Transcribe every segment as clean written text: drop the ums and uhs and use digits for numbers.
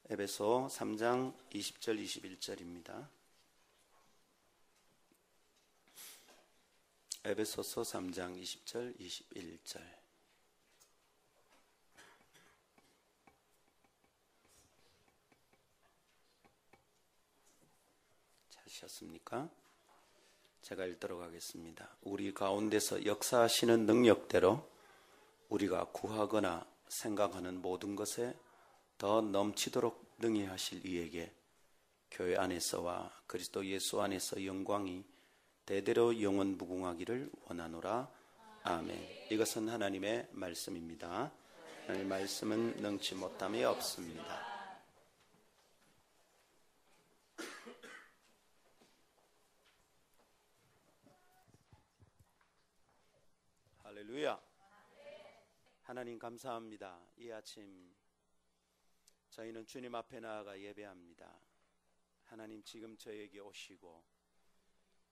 에베소 3장 20절 21절입니다. 에베소서 3장 20절 21절. 찾으셨습니까? 제가 읽도록 하겠습니다. 우리 가운데서 역사하시는 능력대로 우리가 구하거나 생각하는 모든 것에 더 넘치도록 능히 하실 이에게 교회 안에서와 그리스도 예수 안에서 영광이 대대로 영원 무궁하기를 원하노라. 아멘. 이것은 하나님의 말씀입니다. 하나님의 말씀은 능치 못함이 없습니다. 할렐루야. 하나님 감사합니다. 이 아침 저희는 주님 앞에 나아가 예배합니다. 하나님 지금 저에게 오시고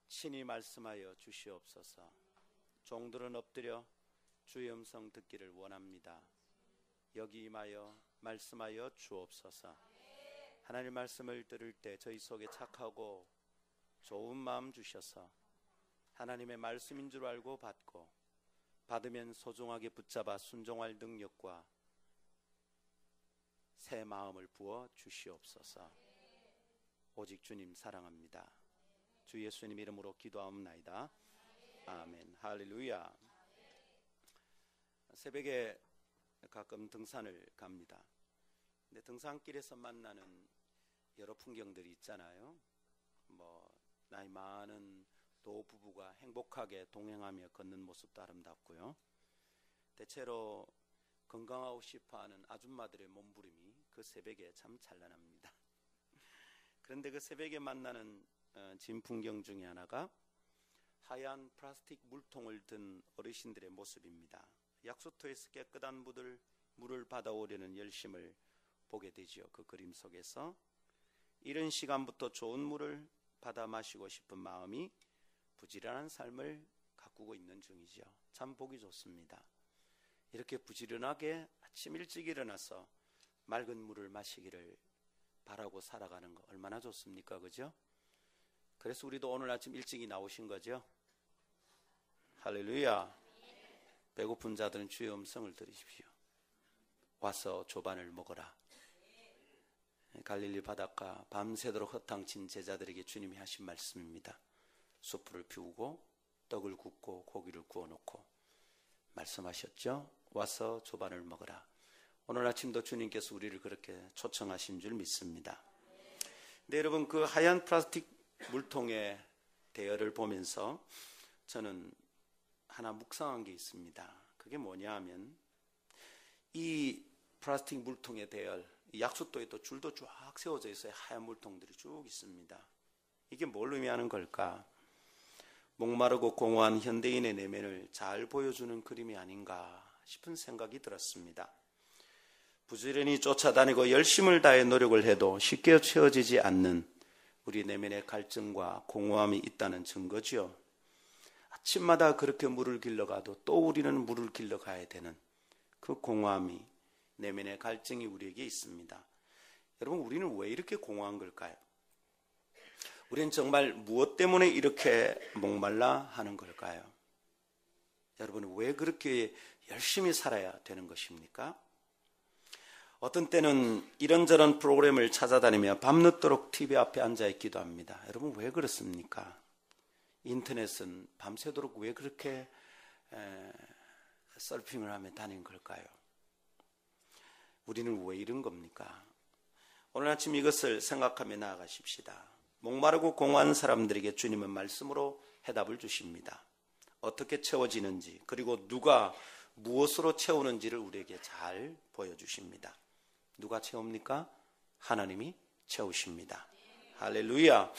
친히 말씀하여 주시옵소서. 종들은 엎드려 주의 음성 듣기를 원합니다. 여기 임하여 말씀하여 주옵소서. 하나님 말씀을 들을 때 저희 속에 착하고 좋은 마음 주셔서 하나님의 말씀인 줄 알고 받고 받으면 소중하게 붙잡아 순종할 능력과 새 마음을 부어 주시옵소서. 오직 주님 사랑합니다. 주 예수님 이름으로 기도하옵나이다. 아멘. 할렐루야. 새벽에 가끔 등산을 갑니다. 근데 등산길에서 만나는 여러 풍경들이 있잖아요. 나이 많은 노부부가 행복하게 동행하며 걷는 모습도 아름답고요. 대체로 건강하고 싶어하는 아줌마들의 몸부림이 그 새벽에 참 찬란합니다. 그런데 그 새벽에 만나는 진 풍경 중에 하나가 하얀 플라스틱 물통을 든 어르신들의 모습입니다. 약수터에서 깨끗한 물을 받아오려는 열심을 보게 되지요. 그 그림 속에서 이른 시간부터 좋은 물을 받아 마시고 싶은 마음이 부지런한 삶을 가꾸고 있는 중이지요. 참 보기 좋습니다. 이렇게 부지런하게 아침 일찍 일어나서 맑은 물을 마시기를 바라고 살아가는 거 얼마나 좋습니까? 그죠? 그래서 우리도 오늘 아침 일찍이 나오신 거죠? 할렐루야. 배고픈 자들은 주의 음성을 들으십시오. 와서 조반을 먹어라. 갈릴리 바닷가 밤새도록 허탕친 제자들에게 주님이 하신 말씀입니다. 숯불을 피우고 떡을 굽고 고기를 구워놓고 말씀하셨죠? 와서 조반을 먹어라. 오늘 아침도 주님께서 우리를 그렇게 초청하신 줄 믿습니다. 근데 여러분, 그 하얀 플라스틱 물통의 대열을 보면서 저는 하나 묵상한 게 있습니다. 그게 뭐냐 하면 이 플라스틱 물통의 대열, 약수도에 또 줄도 쫙 세워져 있어요. 하얀 물통들이 쭉 있습니다. 이게 뭘 의미하는 걸까? 목마르고 공허한 현대인의 내면을 잘 보여주는 그림이 아닌가 싶은 생각이 들었습니다. 부지런히 쫓아다니고 열심을 다해 노력을 해도 쉽게 채워지지 않는 우리 내면의 갈증과 공허함이 있다는 증거지요. 아침마다 그렇게 물을 길러가도 또 우리는 물을 길러가야 되는 그 공허함이, 내면의 갈증이 우리에게 있습니다. 여러분, 우리는 왜 이렇게 공허한 걸까요? 우리는 정말 무엇 때문에 이렇게 목말라 하는 걸까요? 여러분, 왜 그렇게 열심히 살아야 되는 것입니까? 어떤 때는 이런저런 프로그램을 찾아다니며 밤늦도록 TV 앞에 앉아있기도 합니다. 여러분, 왜 그렇습니까? 인터넷은 밤새도록 왜 그렇게 서핑을 하며 다니는 걸까요? 우리는 왜 이런 겁니까? 오늘 아침 이것을 생각하며 나아가십시다. 목마르고 공허한 사람들에게 주님은 말씀으로 해답을 주십니다. 어떻게 채워지는지, 그리고 누가 무엇으로 채우는지를 우리에게 잘 보여주십니다. 누가 채웁니까? 하나님이 채우십니다. 할렐루야.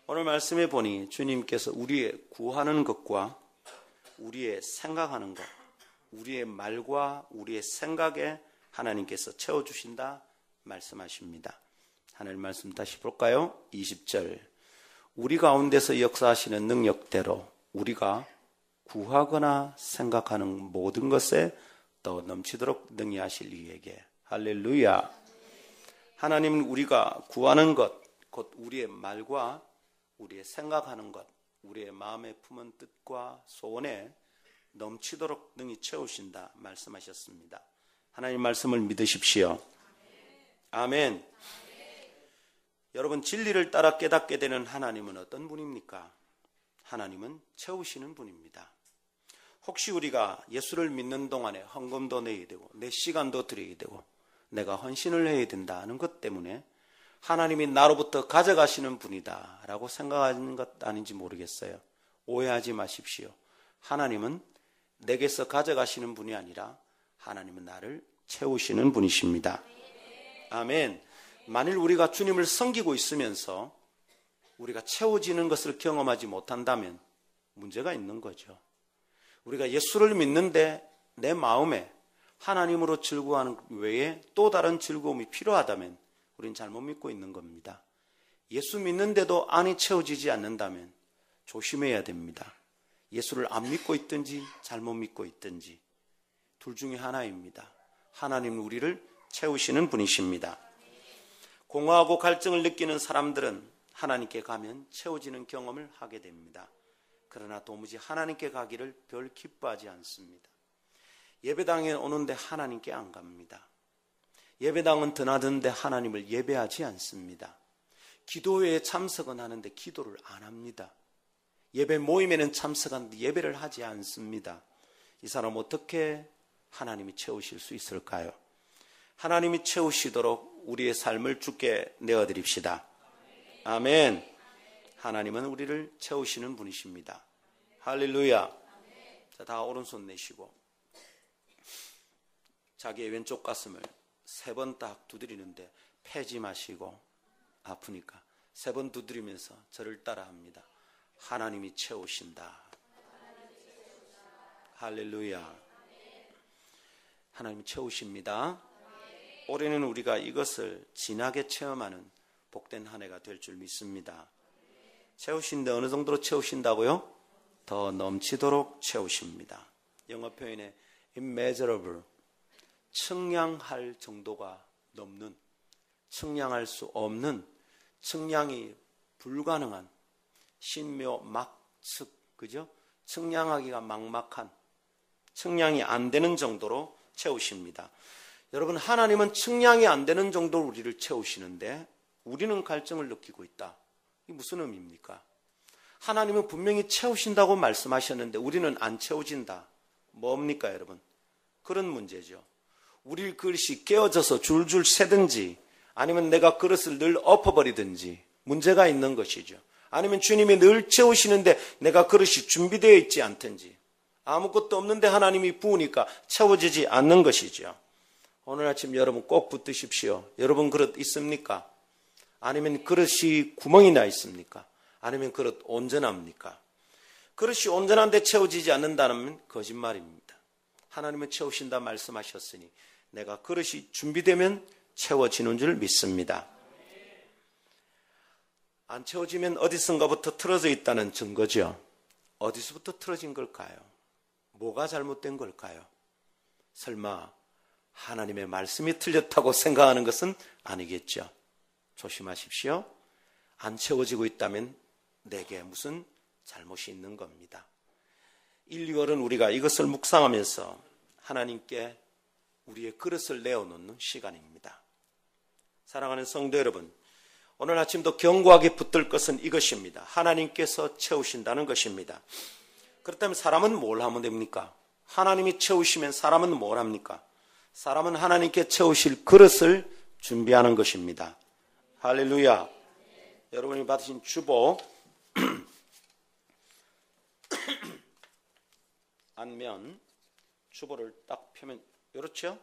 오늘 말씀에 보니 주님께서 우리의 구하는 것과 우리의 생각하는 것, 우리의 말과 우리의 생각에 하나님께서 채워주신다 말씀하십니다. 하나님 말씀 다시 볼까요? 20절. 우리 가운데서 역사하시는 능력대로 우리가 구하거나 생각하는 모든 것에 더 넘치도록 능히 하실 이에게. 할렐루야. 하나님은 우리가 구하는 것, 곧 우리의 말과 우리의 생각하는 것, 우리의 마음에 품은 뜻과 소원에 넘치도록 능히 채우신다 말씀하셨습니다. 하나님 말씀을 믿으십시오. 아멘. 여러분, 진리를 따라 깨닫게 되는 하나님은 어떤 분입니까? 하나님은 채우시는 분입니다. 혹시 우리가 예수를 믿는 동안에 헌금도 내야 되고 내 시간도 드려야 되고 내가 헌신을 해야 된다는 것 때문에 하나님이 나로부터 가져가시는 분이다 라고 생각하는 것 아닌지 모르겠어요. 오해하지 마십시오. 하나님은 내게서 가져가시는 분이 아니라 하나님은 나를 채우시는 분이십니다. 아멘. 만일 우리가 주님을 섬기고 있으면서 우리가 채워지는 것을 경험하지 못한다면 문제가 있는 거죠. 우리가 예수를 믿는데 내 마음에 하나님으로 즐거워하는 외에 또 다른 즐거움이 필요하다면 우리는 잘못 믿고 있는 겁니다. 예수 믿는데도 안이 채워지지 않는다면 조심해야 됩니다. 예수를 안 믿고 있든지 잘못 믿고 있든지 둘 중에 하나입니다. 하나님은 우리를 채우시는 분이십니다. 공허하고 갈증을 느끼는 사람들은 하나님께 가면 채워지는 경험을 하게 됩니다. 그러나 도무지 하나님께 가기를 별 기뻐하지 않습니다. 예배당에 오는데 하나님께 안 갑니다. 예배당은 드나드는데 하나님을 예배하지 않습니다. 기도회에 참석은 하는데 기도를 안 합니다. 예배 모임에는 참석하는데 예배를 하지 않습니다. 이 사람 어떻게 하나님이 채우실 수 있을까요? 하나님이 채우시도록 우리의 삶을 주께 내어드립시다. 아멘. 하나님은 우리를 채우시는 분이십니다. 할렐루야. 자, 다 오른손 내시고 자기의 왼쪽 가슴을 3번 딱 두드리는데 패지 마시고 아프니까 3번 두드리면서 저를 따라합니다. 하나님이 채우신다. 할렐루야. 하나님이 채우십니다. 올해는 우리가 이것을 진하게 체험하는 복된 한 해가 될 줄 믿습니다. 채우신데 어느 정도로 채우신다고요? 더 넘치도록 채우십니다. 영어 표현에 immeasurable, 측량할 정도가 넘는, 측량할 수 없는, 측량이 불가능한, 신묘 막측, 그죠? 측량하기가 막막한, 측량이 안 되는 정도로 채우십니다. 여러분, 하나님은 측량이 안 되는 정도로 우리를 채우시는데 우리는 갈증을 느끼고 있다. 이게 무슨 의미입니까? 하나님은 분명히 채우신다고 말씀하셨는데 우리는 안 채워진다. 뭡니까, 여러분? 그런 문제죠. 우리 그릇이 깨어져서 줄줄 새든지 아니면 내가 그릇을 늘 엎어버리든지 문제가 있는 것이죠. 아니면 주님이 늘 채우시는데 내가 그릇이 준비되어 있지 않든지 아무것도 없는데 하나님이 부으니까 채워지지 않는 것이죠. 오늘 아침 여러분 꼭 붙드십시오. 여러분 그릇 있습니까? 아니면 그릇이 구멍이 나 있습니까? 아니면 그릇 온전합니까? 그릇이 온전한데 채워지지 않는다면 거짓말입니다. 하나님은 채우신다 말씀하셨으니 내가 그릇이 준비되면 채워지는 줄 믿습니다. 안 채워지면 어디선가부터 틀어져 있다는 증거죠. 어디서부터 틀어진 걸까요? 뭐가 잘못된 걸까요? 설마 하나님의 말씀이 틀렸다고 생각하는 것은 아니겠죠. 조심하십시오. 안 채워지고 있다면 내게 무슨 잘못이 있는 겁니다. 1, 2월은 우리가 이것을 묵상하면서 하나님께 우리의 그릇을 내어놓는 시간입니다. 사랑하는 성도 여러분, 오늘 아침도 견고하게 붙들 것은 이것입니다. 하나님께서 채우신다는 것입니다. 그렇다면 사람은 뭘 하면 됩니까? 하나님이 채우시면 사람은 뭘 합니까? 사람은 하나님께 채우실 그릇을 준비하는 것입니다. 할렐루야. 여러분이 받으신 주보 안면 주보를 딱 펴면 이렇죠?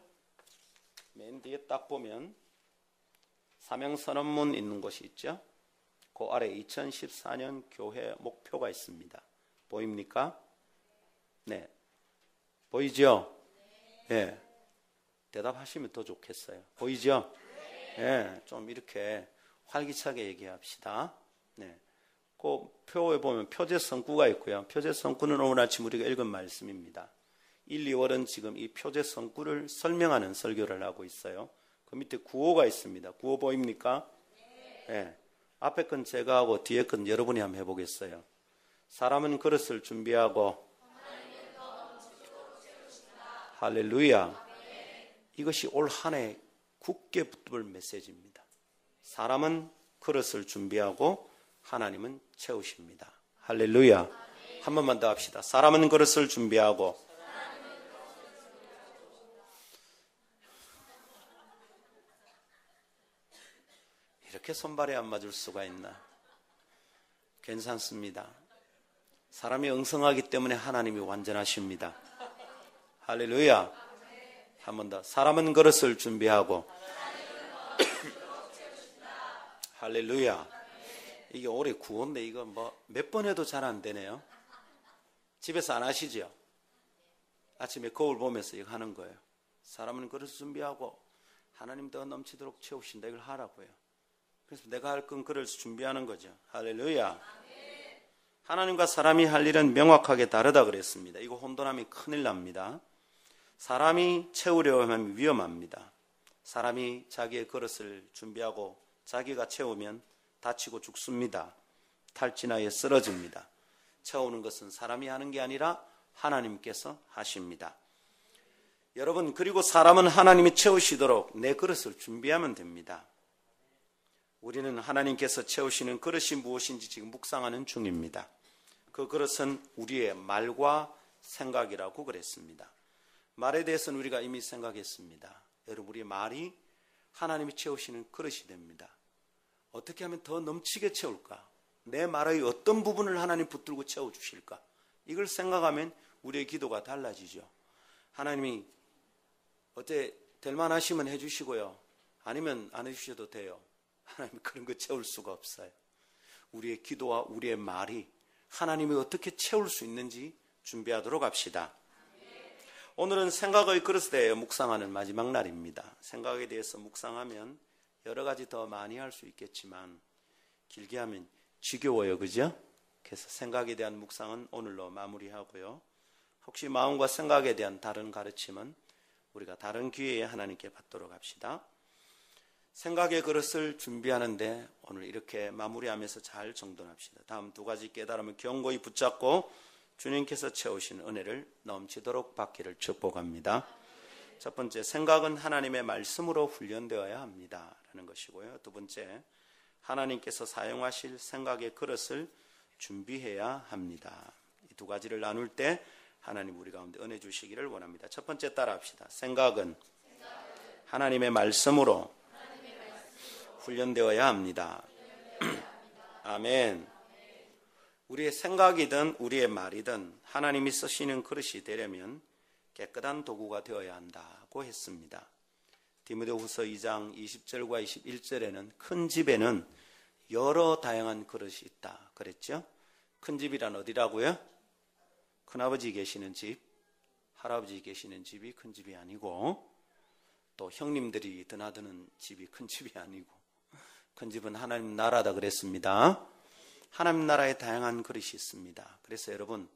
맨 뒤에 딱 보면 사명선언문 있는 곳이 있죠? 그 아래 2014년 교회 목표가 있습니다. 보입니까? 네. 보이죠? 네. 대답하시면 더 좋겠어요. 보이죠? 네. 좀 이렇게 활기차게 얘기합시다. 네. 그 표에 보면 표제성구가 있고요. 표제성구는 오늘 아침 우리가 읽은 말씀입니다. 1, 2월은 지금 이 표제성구를 설명하는 설교를 하고 있어요. 그 밑에 구호가 있습니다. 구호 보입니까? 네. 앞에 건 제가 하고 뒤에 건 여러분이 한번 해보겠어요. 사람은 그릇을 준비하고 할렐루야. 이것이 올 한 해 굳게 붙들 메시지입니다. 사람은 그릇을 준비하고 하나님은 채우십니다. 할렐루야. 한 번만 더 합시다. 사람은 그릇을 준비하고 이렇게 손발이 안 맞을 수가 있나? 괜찮습니다. 사람이 엉성하기 때문에 하나님이 완전하십니다. 할렐루야. 한 번 더. 사람은 그릇을 준비하고 할렐루야. 이게 올해 구호인데 이거 뭐 몇 번 해도 잘 안 되네요. 집에서 안 하시죠? 아침에 거울 보면서 이거 하는 거예요. 사람은 그릇을 준비하고 하나님 더 넘치도록 채우신다. 이걸 하라고요. 그래서 내가 할 건 그릇을 준비하는 거죠. 할렐루야. 하나님과 사람이 할 일은 명확하게 다르다 그랬습니다. 이거 혼돈하면 큰일 납니다. 사람이 채우려 하면 위험합니다. 사람이 자기의 그릇을 준비하고 자기가 채우면 다치고 죽습니다. 탈진하여 쓰러집니다. 채우는 것은 사람이 하는 게 아니라 하나님께서 하십니다. 여러분, 그리고 사람은 하나님이 채우시도록 내 그릇을 준비하면 됩니다. 우리는 하나님께서 채우시는 그릇이 무엇인지 지금 묵상하는 중입니다. 그 그릇은 우리의 말과 생각이라고 그랬습니다. 말에 대해서는 우리가 이미 생각했습니다. 여러분, 우리의 말이 하나님이 채우시는 그릇이 됩니다. 어떻게 하면 더 넘치게 채울까? 내 말의 어떤 부분을 하나님 붙들고 채워주실까? 이걸 생각하면 우리의 기도가 달라지죠. 하나님이 어때 될 만하시면 해주시고요. 아니면 안 해주셔도 돼요. 하나님이 그런 거 채울 수가 없어요. 우리의 기도와 우리의 말이 하나님이 어떻게 채울 수 있는지 준비하도록 합시다. 오늘은 생각의 그릇에 대해 묵상하는 마지막 날입니다. 생각에 대해서 묵상하면 여러 가지 더 많이 할 수 있겠지만 길게 하면 지겨워요. 그죠? 그래서 생각에 대한 묵상은 오늘로 마무리하고요. 혹시 마음과 생각에 대한 다른 가르침은 우리가 다른 기회에 하나님께 받도록 합시다. 생각의 그릇을 준비하는데 오늘 이렇게 마무리하면서 잘 정돈합시다. 다음 두 가지 깨달음을 견고히 붙잡고 주님께서 채우신 은혜를 넘치도록 받기를 축복합니다. 첫 번째, 생각은 하나님의 말씀으로 훈련되어야 합니다 라는 것이고요. 두 번째, 하나님께서 사용하실 생각의 그릇을 준비해야 합니다. 이 두 가지를 나눌 때 하나님 우리 가운데 은혜 주시기를 원합니다. 첫 번째 따라합시다. 생각은 하나님의 말씀으로 훈련되어야 합니다. 아멘. 우리의 생각이든 우리의 말이든 하나님이 쓰시는 그릇이 되려면 깨끗한 도구가 되어야 한다고 했습니다. 디모데후서 2장 20절과 21절에는 큰 집에는 여러 다양한 그릇이 있다 그랬죠. 큰 집이란 어디라고요? 큰아버지 계시는 집, 할아버지 계시는 집이 큰 집이 아니고 또 형님들이 드나드는 집이 큰 집이 아니고 큰 집은 하나님 나라다 그랬습니다. 하나님 나라에 다양한 그릇이 있습니다. 그래서 여러분,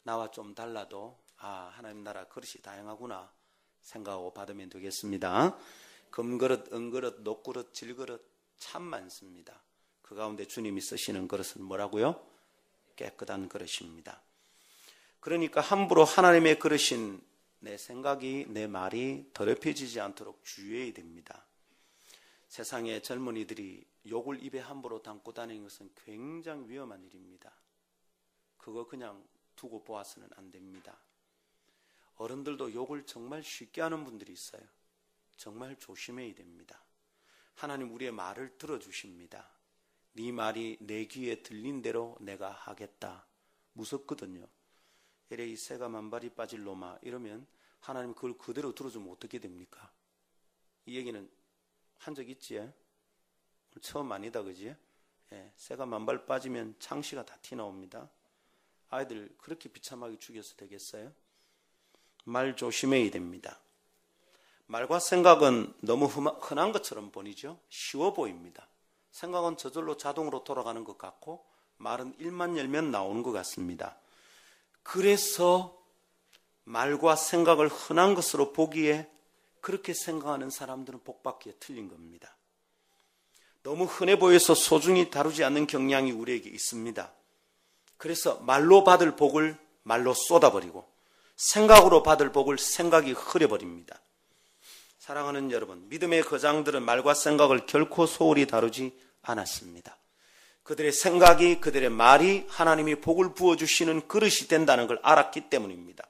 나와 좀 달라도 하나님 나라 그릇이 다양하구나 생각하고 받으면 되겠습니다. 금그릇, 은그릇, 녹그릇, 질그릇 참 많습니다. 그 가운데 주님이 쓰시는 그릇은 뭐라고요? 깨끗한 그릇입니다. 그러니까 함부로 하나님의 그릇인 내 생각이, 내 말이 더럽혀지지 않도록 주의해야 됩니다. 세상의 젊은이들이 욕을 입에 함부로 담고 다니는 것은 굉장히 위험한 일입니다. 그거 그냥 두고 보아서는 안 됩니다. 어른들도 욕을 정말 쉽게 하는 분들이 있어요. 정말 조심해야 됩니다. 하나님 우리의 말을 들어주십니다. 네 말이 내 귀에 들린 대로 내가 하겠다. 무섭거든요. 에레이 새가 만발이 빠질 놈아 이러면 하나님 그걸 그대로 들어주면 어떻게 됩니까? 이 얘기는 한 적 있지? 처음 아니다 그지? 새가 만발 빠지면 창시가 다 튀어나옵니다. 아이들 그렇게 비참하게 죽여서 되겠어요? 말 조심해야 됩니다. 말과 생각은 너무 흔한 것처럼 보이죠? 쉬워 보입니다. 생각은 저절로 자동으로 돌아가는 것 같고 말은 입만 열면 나오는 것 같습니다. 그래서 말과 생각을 흔한 것으로 보기에 그렇게 생각하는 사람들은 복받기에 틀린 겁니다. 너무 흔해 보여서 소중히 다루지 않는 경향이 우리에게 있습니다. 그래서 말로 받을 복을 말로 쏟아버리고 생각으로 받을 복을 생각이 흐려버립니다. 사랑하는 여러분, 믿음의 거장들은 말과 생각을 결코 소홀히 다루지 않았습니다. 그들의 생각이, 그들의 말이 하나님이 복을 부어주시는 그릇이 된다는 걸 알았기 때문입니다.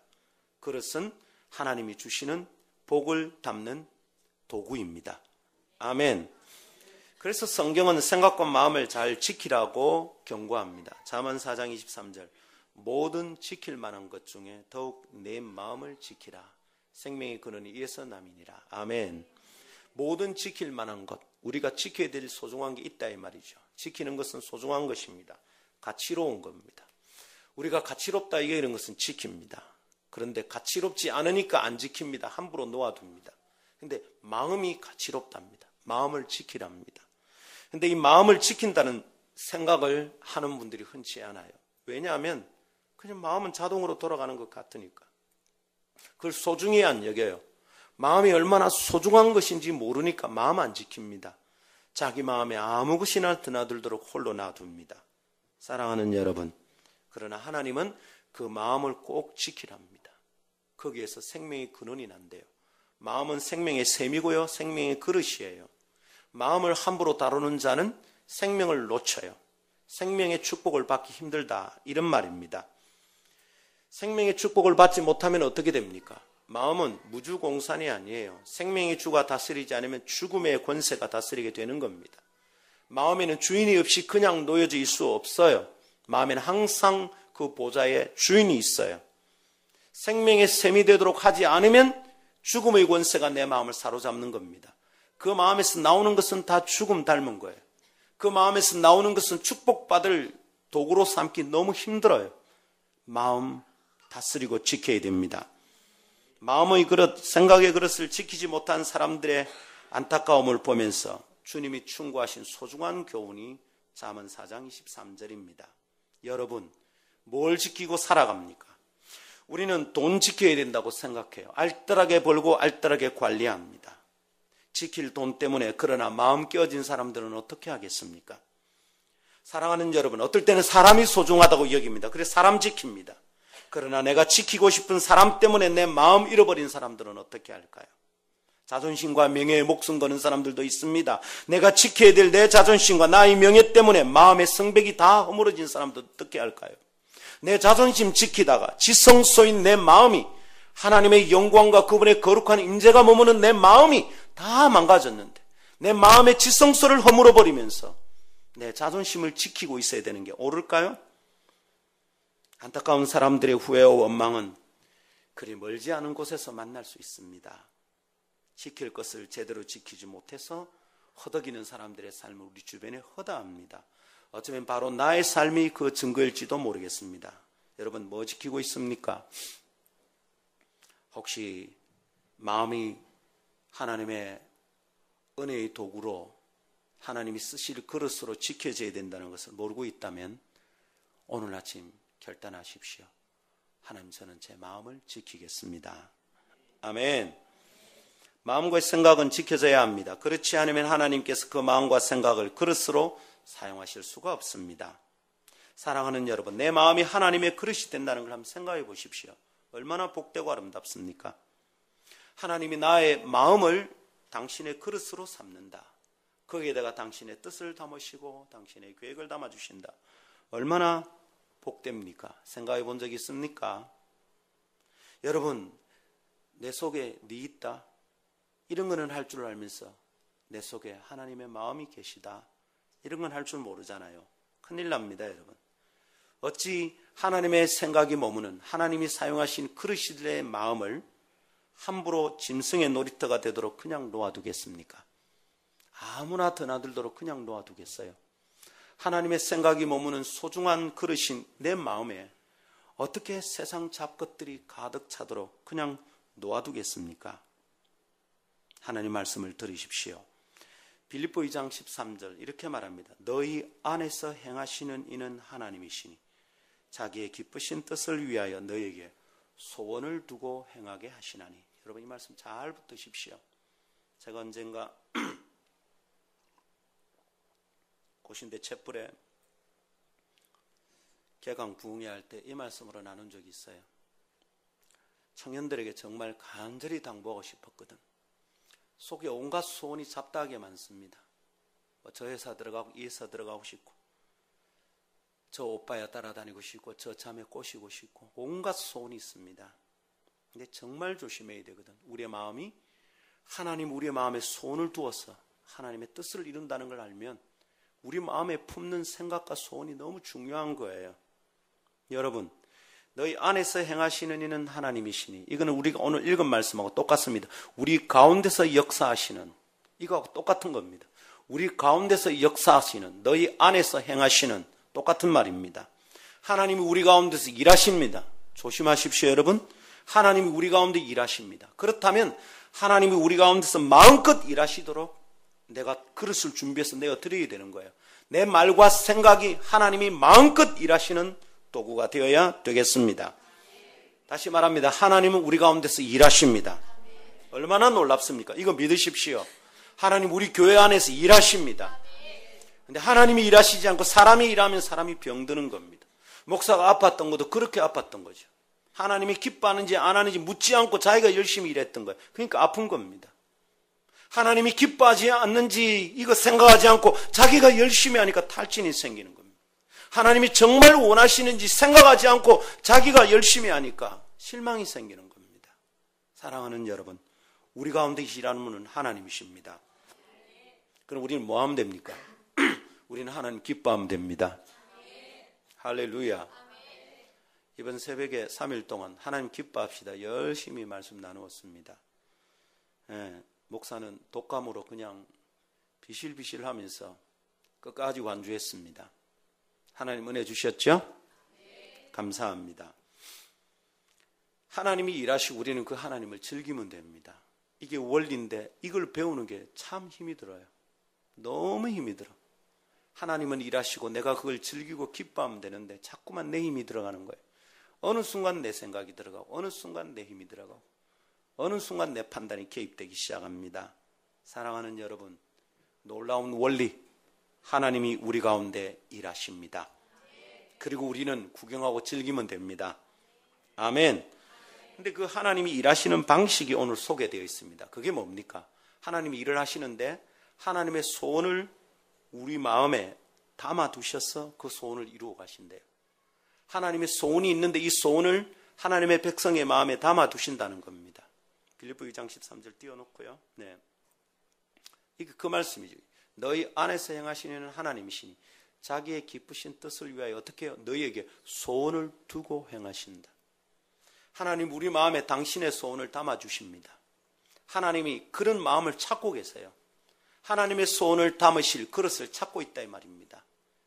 그릇은 하나님이 주시는 복을 담는 도구입니다. 아멘. 그래서 성경은 생각과 마음을 잘 지키라고 경고합니다. 잠언 4장 23절, 모든 지킬 만한 것 중에 더욱 내 마음을 지키라. 생명의 근원이 이에서 남이니라. 아멘. 모든 지킬 만한 것, 우리가 지켜야 될 소중한 게 있다 이 말이죠. 지키는 것은 소중한 것입니다. 가치로운 겁니다. 우리가 가치롭다 이런 것은 지킵니다. 그런데 가치롭지 않으니까 안 지킵니다. 함부로 놓아둡니다. 그런데 마음이 가치롭답니다. 마음을 지키랍니다. 그런데 이 마음을 지킨다는 생각을 하는 분들이 흔치 않아요. 왜냐하면 그냥 마음은 자동으로 돌아가는 것 같으니까. 그걸 소중히 안 여겨요. 마음이 얼마나 소중한 것인지 모르니까 마음 안 지킵니다. 자기 마음에 아무 것이나 드나들도록 홀로 놔둡니다. 사랑하는 여러분, 그러나 하나님은 그 마음을 꼭 지키랍니다. 거기에서 생명의 근원이 난대요. 마음은 생명의 셈이고요, 생명의 그릇이에요. 마음을 함부로 다루는 자는 생명을 놓쳐요. 생명의 축복을 받기 힘들다, 이런 말입니다. 생명의 축복을 받지 못하면 어떻게 됩니까? 마음은 무주공산이 아니에요. 생명의 주가 다스리지 않으면 죽음의 권세가 다스리게 되는 겁니다. 마음에는 주인이 없이 그냥 놓여져 있을 수 없어요. 마음에는 항상 그 보좌에 주인이 있어요. 생명의 셈이 되도록 하지 않으면 죽음의 권세가 내 마음을 사로잡는 겁니다. 그 마음에서 나오는 것은 다 죽음 닮은 거예요. 그 마음에서 나오는 것은 축복받을 도구로 삼기 너무 힘들어요. 마음 다스리고 지켜야 됩니다. 마음의 그릇, 생각의 그릇을 지키지 못한 사람들의 안타까움을 보면서 주님이 충고하신 소중한 교훈이 잠언 4장 23절입니다. 여러분, 뭘 지키고 살아갑니까? 우리는 돈 지켜야 된다고 생각해요. 알뜰하게 벌고 알뜰하게 관리합니다. 지킬 돈 때문에. 그러나 마음 깨어진 사람들은 어떻게 하겠습니까? 사랑하는 여러분, 어떨 때는 사람이 소중하다고 여깁니다. 그래서 사람 지킵니다. 그러나 내가 지키고 싶은 사람 때문에 내 마음 잃어버린 사람들은 어떻게 할까요? 자존심과 명예에 목숨 거는 사람들도 있습니다. 내가 지켜야 될 내 자존심과 나의 명예 때문에 마음의 성벽이 다 허물어진 사람도 어떻게 할까요? 내 자존심 지키다가 지성소인 내 마음이, 하나님의 영광과 그분의 거룩한 임재가 머무는 내 마음이 다 망가졌는데 내 마음의 지성소를 허물어버리면서 내 자존심을 지키고 있어야 되는 게 옳을까요? 안타까운 사람들의 후회와 원망은 그리 멀지 않은 곳에서 만날 수 있습니다. 지킬 것을 제대로 지키지 못해서 허덕이는 사람들의 삶을 우리 주변에 허다합니다. 어쩌면 바로 나의 삶이 그 증거일지도 모르겠습니다. 여러분, 뭐 지키고 있습니까? 혹시 마음이 하나님의 은혜의 도구로 하나님이 쓰실 그릇으로 지켜져야 된다는 것을 모르고 있다면 오늘 아침 결단하십시오. 하나님, 저는 제 마음을 지키겠습니다. 아멘. 마음과 생각은 지켜져야 합니다. 그렇지 않으면 하나님께서 그 마음과 생각을 그릇으로 사용하실 수가 없습니다. 사랑하는 여러분, 내 마음이 하나님의 그릇이 된다는 걸 한번 생각해 보십시오. 얼마나 복되고 아름답습니까? 하나님이 나의 마음을 당신의 그릇으로 삼는다. 거기에다가 당신의 뜻을 담으시고 당신의 계획을 담아주신다. 얼마나 복됩니까? 생각해 본 적 있습니까? 여러분, 내 속에 네 있다, 이런 거는 할 줄 알면서 내 속에 하나님의 마음이 계시다, 이런 건 할 줄 모르잖아요. 큰일 납니다, 여러분. 어찌 하나님의 생각이 머무는 하나님이 사용하신 그릇들의 마음을 함부로 짐승의 놀이터가 되도록 그냥 놓아두겠습니까? 아무나 드나들도록 그냥 놓아두겠어요? 하나님의 생각이 머무는 소중한 그릇인 내 마음에 어떻게 세상 잡것들이 가득 차도록 그냥 놓아두겠습니까? 하나님 말씀을 들으십시오. 빌립보 2장 13절 이렇게 말합니다. 너희 안에서 행하시는 이는 하나님이시니 자기의 기쁘신 뜻을 위하여 너희에게 소원을 두고 행하게 하시나니. 여러분 이 말씀 잘 붙드십시오. 제가 언젠가 고신대 촛불에 개강 부흥회 할 때 이 말씀으로 나눈 적이 있어요. 청년들에게 정말 간절히 당부하고 싶었거든. 속에 온갖 소원이 잡다하게 많습니다. 저 회사 들어가고 이 회사 들어가고 싶고, 저 오빠야 따라다니고 싶고, 저 자매 꼬시고 싶고, 온갖 소원이 있습니다. 근데 정말 조심해야 되거든. 우리의 마음이 하나님 우리의 마음에 소원을 두어서 하나님의 뜻을 이룬다는 걸 알면 우리 마음에 품는 생각과 소원이 너무 중요한 거예요. 여러분, 너희 안에서 행하시는 이는 하나님이시니, 이거는 우리가 오늘 읽은 말씀하고 똑같습니다. 우리 가운데서 역사하시는, 이거하고 똑같은 겁니다. 우리 가운데서 역사하시는, 너희 안에서 행하시는, 똑같은 말입니다. 하나님이 우리 가운데서 일하십니다. 조심하십시오, 여러분. 하나님이 우리 가운데 일하십니다. 그렇다면 하나님이 우리 가운데서 마음껏 일하시도록 내가 그릇을 준비해서 내어 드려야 되는 거예요. 내 말과 생각이 하나님이 마음껏 일하시는 도구가 되어야 되겠습니다. 다시 말합니다. 하나님은 우리 가운데서 일하십니다. 얼마나 놀랍습니까? 이거 믿으십시오. 하나님 우리 교회 안에서 일하십니다. 근데 하나님이 일하시지 않고 사람이 일하면 사람이 병드는 겁니다. 목사가 아팠던 것도 그렇게 아팠던 거죠. 하나님이 기뻐하는지 안 하는지 묻지 않고 자기가 열심히 일했던 거예요. 그러니까 아픈 겁니다. 하나님이 기뻐하지 않는지 이거 생각하지 않고 자기가 열심히 하니까 탈진이 생기는 겁니다. 하나님이 정말 원하시는지 생각하지 않고 자기가 열심히 하니까 실망이 생기는 겁니다. 사랑하는 여러분, 우리 가운데 일하는 분은 하나님이십니다. 그럼 우리는 뭐 하면 됩니까? 우리는 하나님 기뻐하면 됩니다. 할렐루야. 이번 새벽에 3일 동안 하나님 기뻐합시다 열심히 말씀 나누었습니다. 목사는 독감으로 그냥 비실비실 하면서 끝까지 완주했습니다. 하나님 은혜 주셨죠? 감사합니다. 하나님이 일하시고 우리는 그 하나님을 즐기면 됩니다. 이게 원리인데 이걸 배우는 게 참 힘이 들어요. 너무 힘이 들어. 하나님은 일하시고 내가 그걸 즐기고 기뻐하면 되는데 자꾸만 내 힘이 들어가는 거예요. 어느 순간 내 생각이 들어가고 어느 순간 내 힘이 들어가고 어느 순간 내 판단이 개입되기 시작합니다. 사랑하는 여러분, 놀라운 원리, 하나님이 우리 가운데 일하십니다. 그리고 우리는 구경하고 즐기면 됩니다. 아멘. 근데 그 하나님이 일하시는 방식이 오늘 소개되어 있습니다. 그게 뭡니까? 하나님이 일을 하시는데 하나님의 소원을 우리 마음에 담아두셔서 그 소원을 이루어 가신대요. 하나님의 소원이 있는데 이 소원을 하나님의 백성의 마음에 담아두신다는 겁니다. 빌립보 2장 13절 띄워놓고요. 네. 이게 그 말씀이죠. 너희 안에서 행하시는 하나님이시니 자기의 기쁘신 뜻을 위하여 어떻게 해요? 너희에게 소원을 두고 행하신다. 하나님 우리 마음에 당신의 소원을 담아주십니다. 하나님이 그런 마음을 찾고 계세요. 하나님의 소원을 담으실 그릇을 찾고 있다 이 말입니다.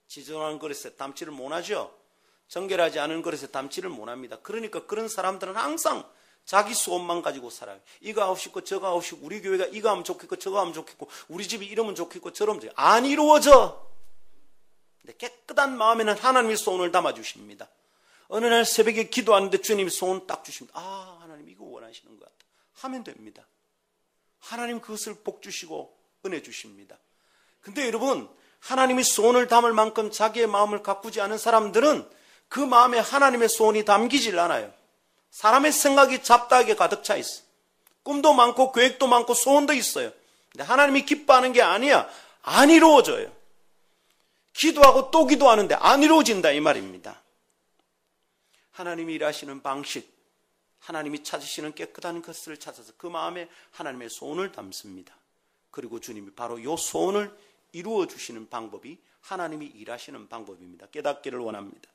지저분한 그릇에 담지를 못하죠. 정결하지 않은 그릇에 담지를 못합니다. 그러니까 그런 사람들은 항상 자기 소원만 가지고 살아요. 이거 하고 싶고 저거 하고 싶고 우리 교회가 이거 하면 좋겠고 저거 하면 좋겠고 우리 집이 이러면 좋겠고 저러면 좋겠고 안 이루어져. 근데 깨끗한 마음에는 하나님의 소원을 담아주십니다. 어느 날 새벽에 기도하는데 주님이 소원 딱 주십니다. 아, 하나님 이거 원하시는 것 같다 하면 됩니다. 하나님 그것을 복 주시고 은혜 주십니다. 근데 여러분, 하나님이 소원을 담을 만큼 자기의 마음을 가꾸지 않은 사람들은 그 마음에 하나님의 소원이 담기질 않아요. 사람의 생각이 잡다하게 가득 차 있어. 꿈도 많고 계획도 많고 소원도 있어요. 근데 하나님이 기뻐하는 게 아니야. 안 이루어져요. 기도하고 또 기도하는데 안 이루어진다 이 말입니다. 하나님이 일하시는 방식, 하나님이 찾으시는 깨끗한 것을 찾아서 그 마음에 하나님의 소원을 담습니다. 그리고 주님이 바로 이 소원을 이루어 주시는 방법이 하나님이 일하시는 방법입니다. 깨닫기를 원합니다.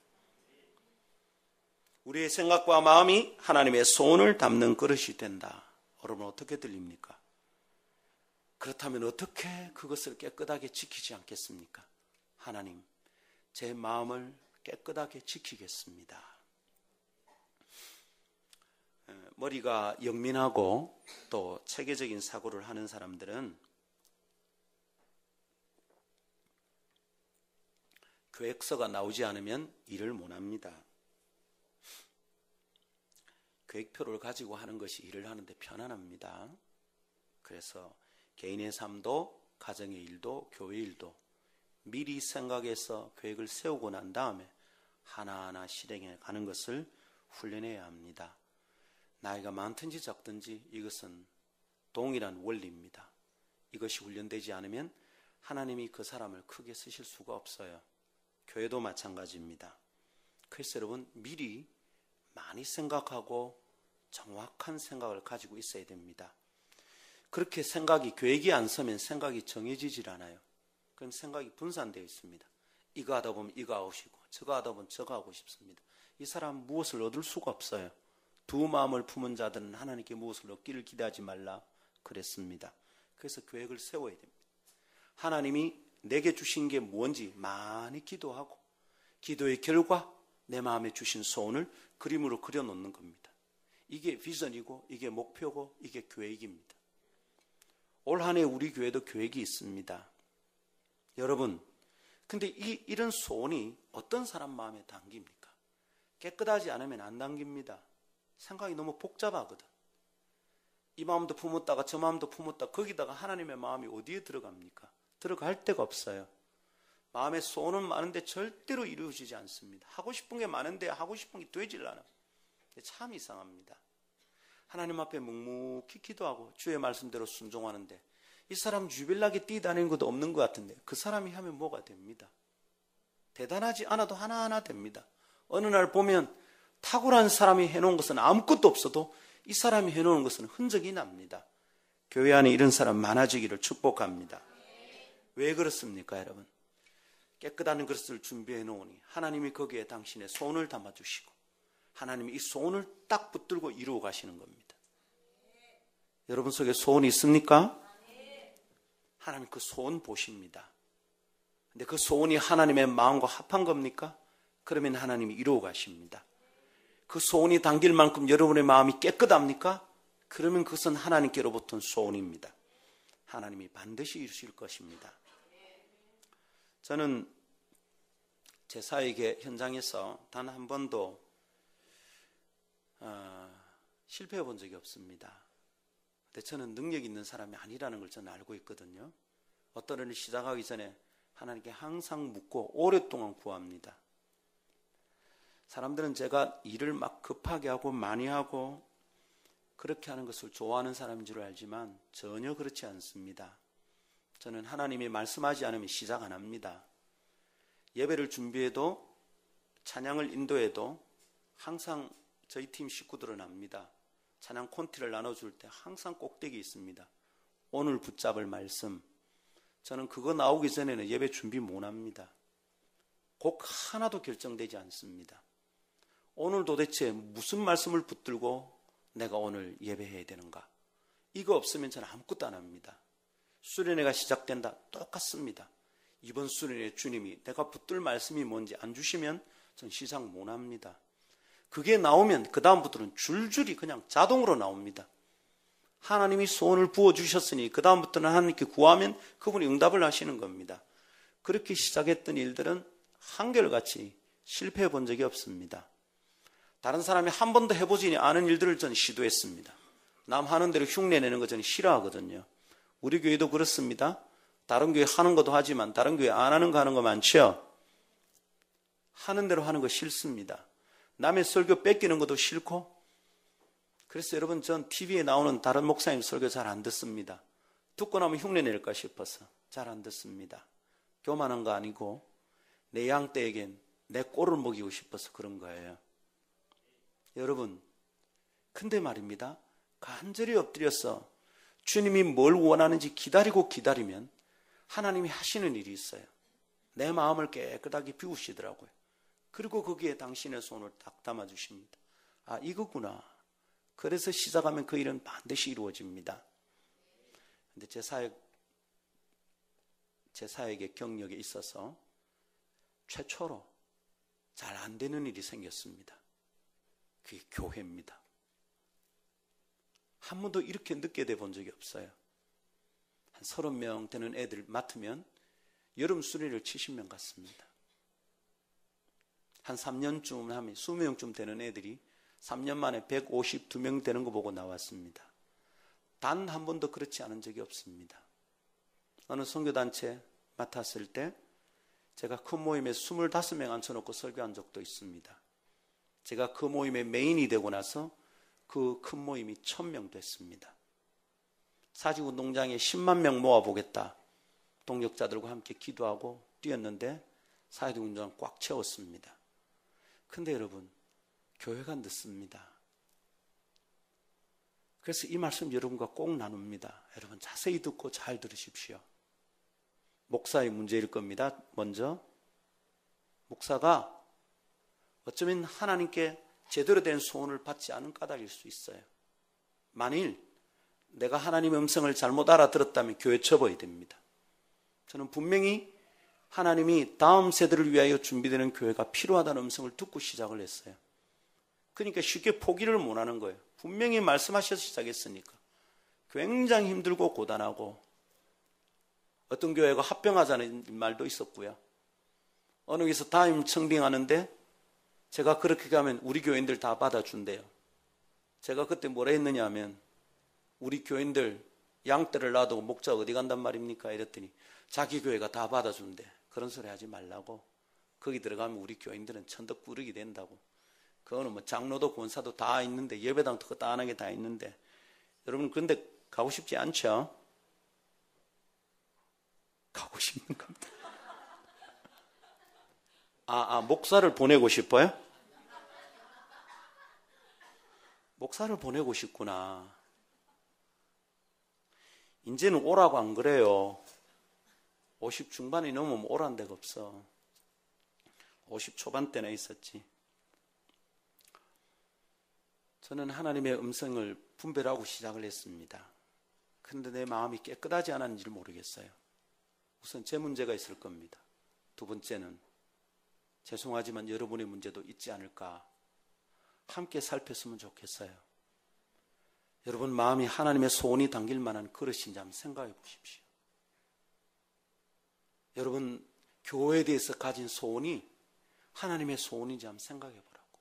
우리의 생각과 마음이 하나님의 소원을 담는 그릇이 된다. 여러분 어떻게 들립니까? 그렇다면 어떻게 그것을 깨끗하게 지키지 않겠습니까? 하나님, 제 마음을 깨끗하게 지키겠습니다. 머리가 영민하고 또 체계적인 사고를 하는 사람들은 계획서가 나오지 않으면 일을 못합니다. 계획표를 가지고 하는 것이 일을 하는데 편안합니다. 그래서 개인의 삶도 가정의 일도 교회 일도 미리 생각해서 계획을 세우고 난 다음에 하나하나 실행해 가는 것을 훈련해야 합니다. 나이가 많든지 적든지 이것은 동일한 원리입니다. 이것이 훈련되지 않으면 하나님이 그 사람을 크게 쓰실 수가 없어요. 교회도 마찬가지입니다. 그래서 여러분 미리 많이 생각하고 정확한 생각을 가지고 있어야 됩니다. 그렇게 생각이 계획이 안 서면 생각이 정해지질 않아요. 그럼 생각이 분산되어 있습니다. 이거 하다 보면 이거 하고 싶고 저거 하다 보면 저거 하고 싶습니다. 이 사람 무엇을 얻을 수가 없어요. 두 마음을 품은 자들은 하나님께 무엇을 얻기를 기대하지 말라 그랬습니다. 그래서 계획을 세워야 됩니다. 하나님이 내게 주신 게 뭔지 많이 기도하고 기도의 결과 내 마음에 주신 소원을 그림으로 그려놓는 겁니다. 이게 비전이고 이게 목표고 이게 계획입니다. 올 한 해 우리 교회도 계획이 있습니다. 여러분, 근데 이런 소원이 어떤 사람 마음에 담깁니까? 깨끗하지 않으면 안 담깁니다. 생각이 너무 복잡하거든. 이 마음도 품었다가 저 마음도 품었다. 거기다가 하나님의 마음이 어디에 들어갑니까? 들어갈 데가 없어요. 마음의 소원은 많은데 절대로 이루어지지 않습니다. 하고 싶은 게 많은데 하고 싶은 게 되질 않아요. 참 이상합니다. 하나님 앞에 묵묵히 기도하고 주의 말씀대로 순종하는데 이 사람 유별나게 뛰다니는 것도 없는 것 같은데 그 사람이 하면 뭐가 됩니다. 대단하지 않아도 하나하나 됩니다. 어느 날 보면 탁월한 사람이 해놓은 것은 아무것도 없어도 이 사람이 해놓은 것은 흔적이 납니다. 교회 안에 이런 사람 많아지기를 축복합니다. 왜 그렇습니까, 여러분? 깨끗한 그릇을 준비해 놓으니 하나님이 거기에 당신의 소원을 담아주시고 하나님이 이 소원을 딱 붙들고 이루어 가시는 겁니다. 여러분 속에 소원이 있습니까? 하나님 그 소원 보십니다. 근데 그 소원이 하나님의 마음과 합한 겁니까? 그러면 하나님이 이루어 가십니다. 그 소원이 담길 만큼 여러분의 마음이 깨끗합니까? 그러면 그것은 하나님께로부터 소원입니다. 하나님이 반드시 이루실 것입니다. 저는 제 사역의 현장에서 단 한 번도 실패해 본 적이 없습니다. 근데 저는 능력 있는 사람이 아니라는 걸 저는 알고 있거든요. 어떤 일을 시작하기 전에 하나님께 항상 묻고 오랫동안 구합니다. 사람들은 제가 일을 막 급하게 하고 많이 하고 그렇게 하는 것을 좋아하는 사람인 줄 알지만 전혀 그렇지 않습니다. 저는 하나님이 말씀하지 않으면 시작 안 합니다. 예배를 준비해도 찬양을 인도해도 항상 저희 팀 식구들은 압니다. 찬양 콘티를 나눠줄 때 항상 꼭대기 있습니다. 오늘 붙잡을 말씀. 저는 그거 나오기 전에는 예배 준비 못 합니다. 곡 하나도 결정되지 않습니다. 오늘 도대체 무슨 말씀을 붙들고 내가 오늘 예배해야 되는가? 이거 없으면 저는 아무것도 안 합니다. 수련회가 시작된다. 똑같습니다. 이번 수련회 주님이 내가 붙들 말씀이 뭔지 안 주시면 전 시작 못 합니다. 그게 나오면 그 다음부터는 줄줄이 그냥 자동으로 나옵니다. 하나님이 소원을 부어주셨으니 그 다음부터는 하나님께 구하면 그분이 응답을 하시는 겁니다. 그렇게 시작했던 일들은 한결같이 실패해 본 적이 없습니다. 다른 사람이 한 번도 해보지 않은 일들을 저는 시도했습니다. 남 하는 대로 흉내내는 거 저는 싫어하거든요. 우리 교회도 그렇습니다. 다른 교회 하는 것도 하지만 다른 교회 안 하는 거 하는 거 많죠? 하는 대로 하는 거 싫습니다. 남의 설교 뺏기는 것도 싫고 그래서 여러분 전 TV에 나오는 다른 목사님 설교 잘 안 듣습니다. 듣고 나면 흉내낼까 싶어서 잘 안 듣습니다. 교만한 거 아니고 내 양떼에겐 내 꼴을 먹이고 싶어서 그런 거예요. 여러분 근데 말입니다. 간절히 엎드려서 주님이 뭘 원하는지 기다리면 하나님이 하시는 일이 있어요. 내 마음을 깨끗하게 비우시더라고요. 그리고 거기에 당신의 손을 딱 담아주십니다. 아 이거구나. 그래서 시작하면 그 일은 반드시 이루어집니다. 근데 제 사역의 경력에 있어서 최초로 잘 안 되는 일이 생겼습니다. 그게 교회입니다. 한 번도 이렇게 늦게 돼 본 적이 없어요. 한 30명 되는 애들 맡으면 여름 수련회를 70명 갔습니다. 한 3년쯤 하면 20명쯤 되는 애들이 3년 만에 152명 되는 거 보고 나왔습니다. 단 한 번도 그렇지 않은 적이 없습니다. 어느 선교단체 맡았을 때 제가 큰 모임에 25명 앉혀놓고 설교한 적도 있습니다. 제가 그 모임의 메인이 되고 나서 그 큰 모임이 1000명 됐습니다. 사직운동장에 10만 명 모아보겠다. 동역자들과 함께 기도하고 뛰었는데 사직운동장 꽉 채웠습니다. 근데 여러분, 교회가 늦습니다. 그래서 이 말씀 여러분과 꼭 나눕니다. 여러분 자세히 듣고 잘 들으십시오. 목사의 문제일 겁니다. 먼저 목사가 어쩌면 하나님께 제대로 된 소원을 받지 않은 까닭일 수 있어요. 만일 내가 하나님의 음성을 잘못 알아들었다면 교회 접어야 됩니다. 저는 분명히 하나님이 다음 세대를 위하여 준비되는 교회가 필요하다는 음성을 듣고 시작을 했어요. 그러니까 쉽게 포기를 못하는 거예요. 분명히 말씀하셔서 시작했으니까. 굉장히 힘들고 고단하고 어떤 교회가 합병하자는 말도 있었고요. 어느 교회에서 담임 청빙하는데 제가 그렇게 가면 우리 교인들 다 받아준대요. 제가 그때 뭐라 했느냐 하면 우리 교인들 양떼를 놔두고 목자 어디 간단 말입니까? 이랬더니 자기 교회가 다 받아준대. 그런 소리 하지 말라고. 거기 들어가면 우리 교인들은 천덕꾸러기 된다고. 그거는 뭐 장로도 권사도 다 있는데 예배당도 그따하게 다 있는데 여러분 그런데 가고 싶지 않죠? 가고 싶는 겁니다. 목사를 보내고 싶어요? 목사를 보내고 싶구나. 이제는 오라고 안 그래요. 50 중반이 넘으면 오란 데가 없어. 50 초반대나 있었지. 저는 하나님의 음성을 분별하고 시작을 했습니다. 그런데 내 마음이 깨끗하지 않았는지 모르겠어요. 우선 제 문제가 있을 겁니다. 두 번째는 죄송하지만 여러분의 문제도 있지 않을까. 함께 살폈으면 좋겠어요. 여러분 마음이 하나님의 소원이 담길 만한 그릇인지 한번 생각해 보십시오. 여러분 교회에 대해서 가진 소원이 하나님의 소원인지 한번 생각해 보라고.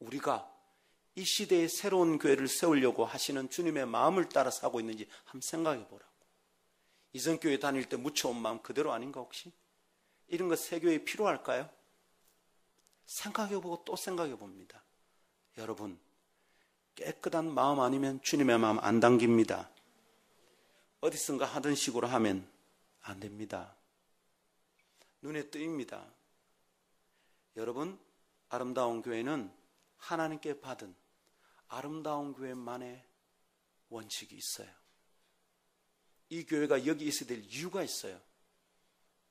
우리가 이 시대에 새로운 교회를 세우려고 하시는 주님의 마음을 따라 사고 있는지 한번 생각해 보라고. 이전 교회 다닐 때 묻혀온 마음 그대로 아닌가 혹시? 이런 거 새 교회에 필요할까요? 생각해 보고 또 생각해 봅니다. 여러분 깨끗한 마음 아니면 주님의 마음 안 당깁니다. 어디선가 하던 식으로 하면 안 됩니다. 눈에 띄입니다. 여러분 아름다운 교회는 하나님께 받은 아름다운 교회만의 원칙이 있어요. 이 교회가 여기 있어야 될 이유가 있어요.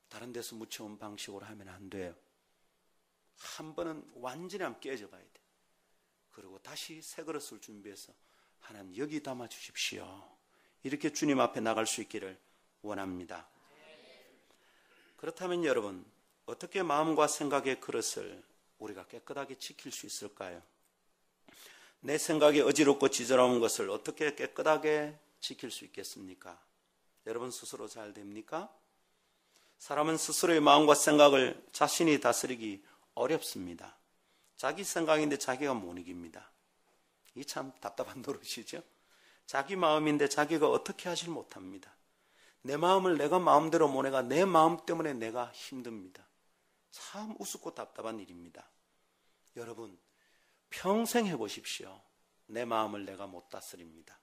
다른 데서 묻혀온 방식으로 하면 안 돼요. 한 번은 완전히 한번 깨져봐야 돼. 그리고 다시 새 그릇을 준비해서 하나님 여기 담아 주십시오. 이렇게 주님 앞에 나갈 수 있기를 원합니다. 그렇다면 여러분 어떻게 마음과 생각의 그릇을 우리가 깨끗하게 지킬 수 있을까요? 내 생각이 어지럽고 지저러운 것을 어떻게 깨끗하게 지킬 수 있겠습니까? 여러분 스스로 잘 됩니까? 사람은 스스로의 마음과 생각을 자신이 다스리기 어렵습니다. 자기 생각인데 자기가 못 이깁니다. 이게 참 답답한 노릇이죠. 자기 마음인데 자기가 어떻게 하질 못합니다. 내 마음을 내가 마음대로 못 해가 내 마음 때문에 내가 힘듭니다. 참 우습고 답답한 일입니다. 여러분 평생 해보십시오. 내 마음을 내가 못 다스립니다.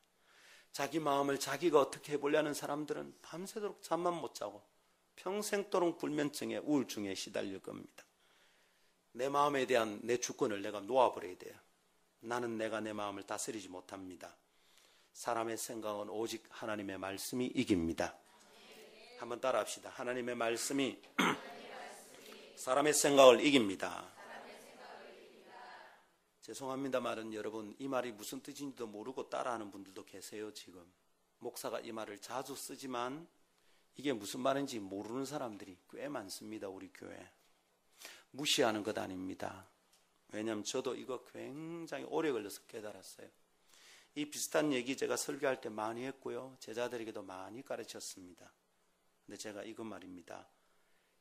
자기 마음을 자기가 어떻게 해보려는 사람들은 밤새도록 잠만 못 자고 평생도록 불면증에 우울증에 시달릴 겁니다. 내 마음에 대한 내 주권을 내가 놓아버려야 돼요. 나는 내가 내 마음을 다스리지 못합니다. 사람의 생각은 오직 하나님의 말씀이 이깁니다. 한번 따라합시다. 하나님의 말씀이 사람의 생각을 이깁니다. 죄송합니다만은 여러분 이 말이 무슨 뜻인지도 모르고 따라하는 분들도 계세요. 지금 목사가 이 말을 자주 쓰지만 이게 무슨 말인지 모르는 사람들이 꽤 많습니다. 우리 교회 무시하는 것 아닙니다. 왜냐하면 저도 이거 굉장히 오래 걸려서 깨달았어요. 이 비슷한 얘기 제가 설교할 때 많이 했고요. 제자들에게도 많이 가르쳤습니다. 근데 제가 이거 말입니다.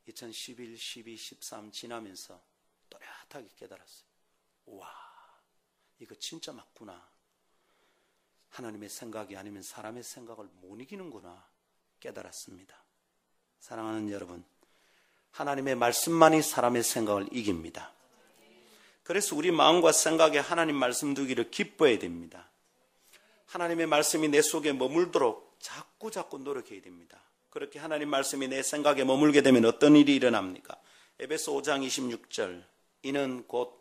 2011, 12, 13 지나면서 또렷하게 깨달았어요. 와, 이거 진짜 맞구나. 하나님의 생각이 아니면 사람의 생각을 못 이기는구나 깨달았습니다. 사랑하는 여러분, 하나님의 말씀만이 사람의 생각을 이깁니다. 그래서 우리 마음과 생각에 하나님 말씀 두기를 기뻐해야 됩니다. 하나님의 말씀이 내 속에 머물도록 자꾸 노력해야 됩니다. 그렇게 하나님 말씀이 내 생각에 머물게 되면 어떤 일이 일어납니까? 에베소 5장 26절, 이는 곧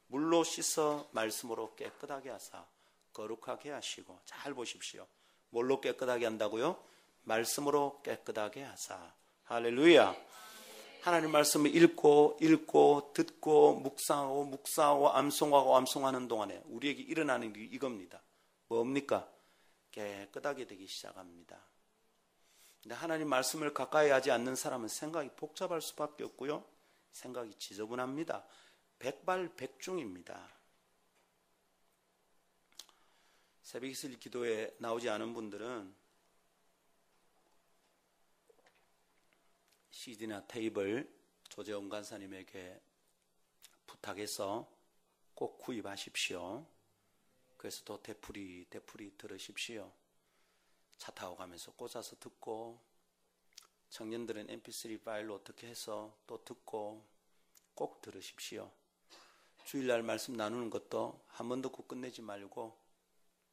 물로 씻어 말씀으로 깨끗하게 하사 거룩하게 하시고, 잘 보십시오. 뭘로 깨끗하게 한다고요? 말씀으로 깨끗하게 하사. 할렐루야. 하나님 말씀을 읽고 듣고 묵상하고 암송하는 동안에 우리에게 일어나는 일이 이겁니다. 뭡니까? 깨끗하게 되기 시작합니다. 근데 하나님 말씀을 가까이 하지 않는 사람은 생각이 복잡할 수밖에 없고요, 생각이 지저분합니다. 백발백중입니다. 새벽이슬 기도에 나오지 않은 분들은 CD나 테이블 조재원 간사님에게 부탁해서 꼭 구입하십시오. 그래서 또 되풀이 들으십시오. 차 타고 가면서 꽂아서 듣고, 청년들은 mp3 파일로 어떻게 해서 또 듣고, 꼭 들으십시오. 주일날 말씀 나누는 것도 한 번 듣고 끝내지 말고,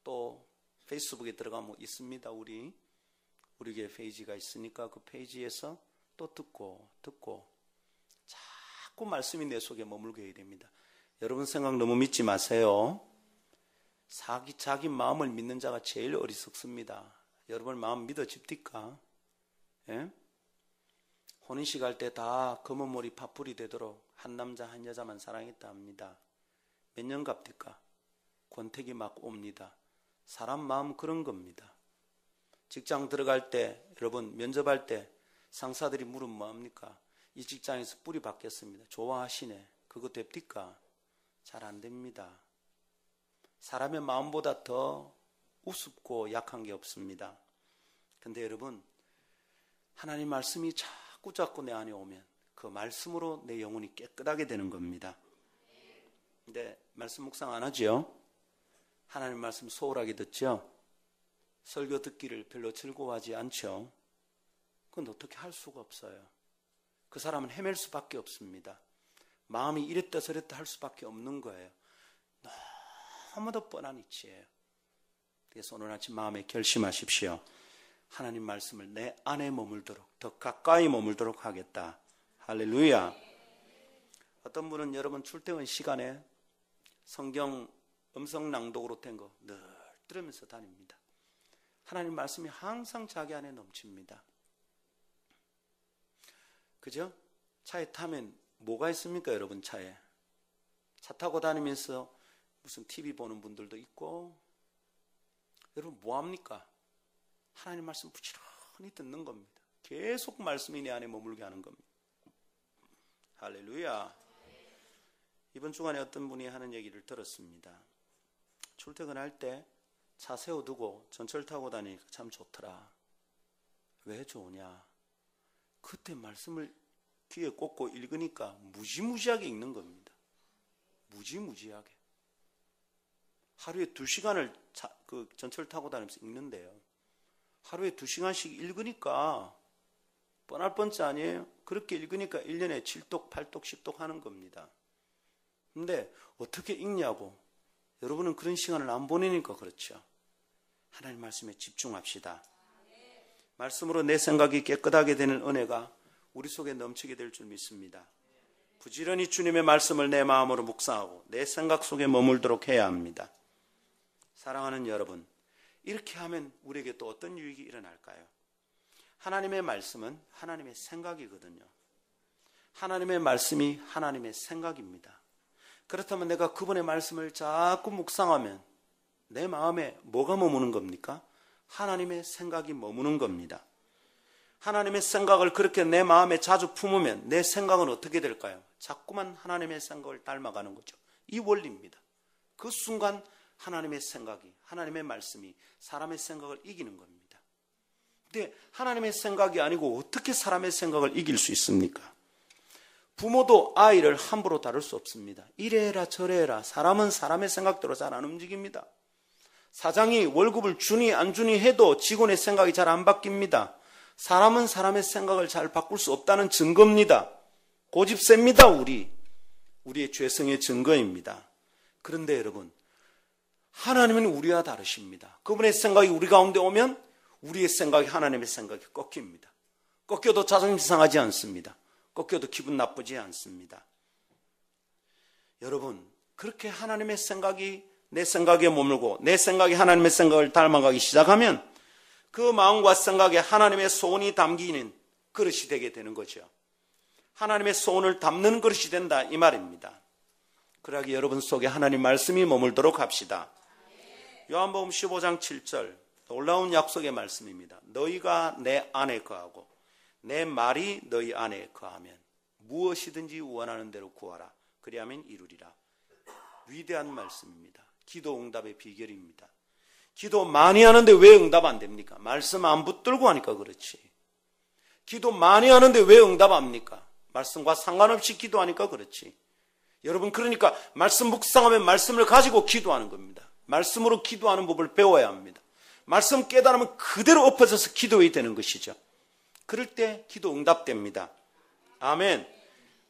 또 페이스북에 들어가면 있습니다. 우리에게 페이지가 있으니까 그 페이지에서 또 듣고 자꾸 말씀이 내 속에 머물게 해야 됩니다. 여러분 생각 너무 믿지 마세요. 자기 마음을 믿는 자가 제일 어리석습니다. 여러분 마음 믿어집니까? 예? 혼인식 할 때 다 검은 머리 팥불이 되도록 한 남자 한 여자만 사랑했다 합니다. 몇 년 갑니까? 권태기 막 옵니다. 사람 마음 그런 겁니다. 직장 들어갈 때, 여러분 면접할 때 상사들이 물으면 뭐합니까? 이 직장에서 뿔이 바뀌었습니다. 좋아하시네. 그거 됩니까? 잘 안 됩니다. 사람의 마음보다 더 우습고 약한 게 없습니다. 근데 여러분, 하나님 말씀이 자꾸 내 안에 오면 그 말씀으로 내 영혼이 깨끗하게 되는 겁니다. 근데 말씀 묵상 안 하죠? 하나님 말씀 소홀하게 듣죠? 설교 듣기를 별로 즐거워하지 않죠? 그건 어떻게 할 수가 없어요. 그 사람은 헤맬 수밖에 없습니다. 마음이 이랬다 저랬다 할 수밖에 없는 거예요. 너무도 뻔한 이치예요. 그래서 오늘 아침 마음에 결심하십시오. 하나님 말씀을 내 안에 머물도록, 더 가까이 머물도록 하겠다. 할렐루야. 어떤 분은 여러분 출퇴근 시간에 성경 음성 낭독으로 된 거 늘 들으면서 다닙니다. 하나님 말씀이 항상 자기 안에 넘칩니다. 그죠? 차에 타면 뭐가 있습니까, 여러분? 차에 차 타고 다니면서 무슨 TV 보는 분들도 있고, 여러분 뭐합니까? 하나님 말씀 부지런히 듣는 겁니다. 계속 말씀이 내 안에 머물게 하는 겁니다. 할렐루야. 이번 주간에 어떤 분이 하는 얘기를 들었습니다. 출퇴근할 때 차 세워두고 전철 타고 다니니까 참 좋더라. 왜 좋으냐? 그때 말씀을 귀에 꽂고 읽으니까 무지무지하게 읽는 겁니다. 무지무지하게. 하루에 2시간을 그 전철 타고 다니면서 읽는데요. 하루에 2시간씩 읽으니까 뻔할 뻔치 아니에요? 그렇게 읽으니까 1년에 7독, 8독, 10독 하는 겁니다. 근데 어떻게 읽냐고. 여러분은 그런 시간을 안 보내니까 그렇죠. 하나님 말씀에 집중합시다. 말씀으로 내 생각이 깨끗하게 되는 은혜가 우리 속에 넘치게 될 줄 믿습니다. 부지런히 주님의 말씀을 내 마음으로 묵상하고 내 생각 속에 머물도록 해야 합니다. 사랑하는 여러분, 이렇게 하면 우리에게 또 어떤 유익이 일어날까요? 하나님의 말씀은 하나님의 생각이거든요. 하나님의 말씀이 하나님의 생각입니다. 그렇다면 내가 그분의 말씀을 자꾸 묵상하면 내 마음에 뭐가 머무는 겁니까? 하나님의 생각이 머무는 겁니다. 하나님의 생각을 그렇게 내 마음에 자주 품으면 내 생각은 어떻게 될까요? 자꾸만 하나님의 생각을 닮아가는 거죠. 이 원리입니다. 그 순간 하나님의 생각이, 하나님의 말씀이 사람의 생각을 이기는 겁니다. 근데 하나님의 생각이 아니고 어떻게 사람의 생각을 이길 수 있습니까? 부모도 아이를 함부로 다룰 수 없습니다. 이래라 저래라. 사람은 사람의 생각대로 잘 안 움직입니다. 사장이 월급을 주니 안 주니 해도 직원의 생각이 잘 안 바뀝니다. 사람은 사람의 생각을 잘 바꿀 수 없다는 증거입니다. 고집셉니다. 우리의 죄성의 증거입니다. 그런데 여러분, 하나님은 우리와 다르십니다. 그분의 생각이 우리 가운데 오면 우리의 생각이 하나님의 생각이 꺾입니다. 꺾여도 자존심 상하지 않습니다. 꺾여도 기분 나쁘지 않습니다. 여러분, 그렇게 하나님의 생각이 내 생각에 머물고 내 생각이 하나님의 생각을 닮아가기 시작하면 그 마음과 생각에 하나님의 소원이 담기는 그릇이 되게 되는 거죠. 하나님의 소원을 담는 그릇이 된다 이 말입니다. 그러기 여러분 속에 하나님 말씀이 머물도록 합시다. 요한복음 15장 7절 놀라운 약속의 말씀입니다. 너희가 내 안에 거하고 내 말이 너희 안에 거하면 무엇이든지 원하는 대로 구하라. 그리하면 이루리라. 위대한 말씀입니다. 기도 응답의 비결입니다. 기도 많이 하는데 왜 응답 안 됩니까? 말씀 안 붙들고 하니까 그렇지. 기도 많이 하는데 왜 응답 안 합니까? 말씀과 상관없이 기도하니까 그렇지. 여러분, 그러니까 말씀 묵상하면 말씀을 가지고 기도하는 겁니다. 말씀으로 기도하는 법을 배워야 합니다. 말씀 깨달으면 그대로 엎어져서 기도해야 되는 것이죠. 그럴 때 기도 응답됩니다. 아멘.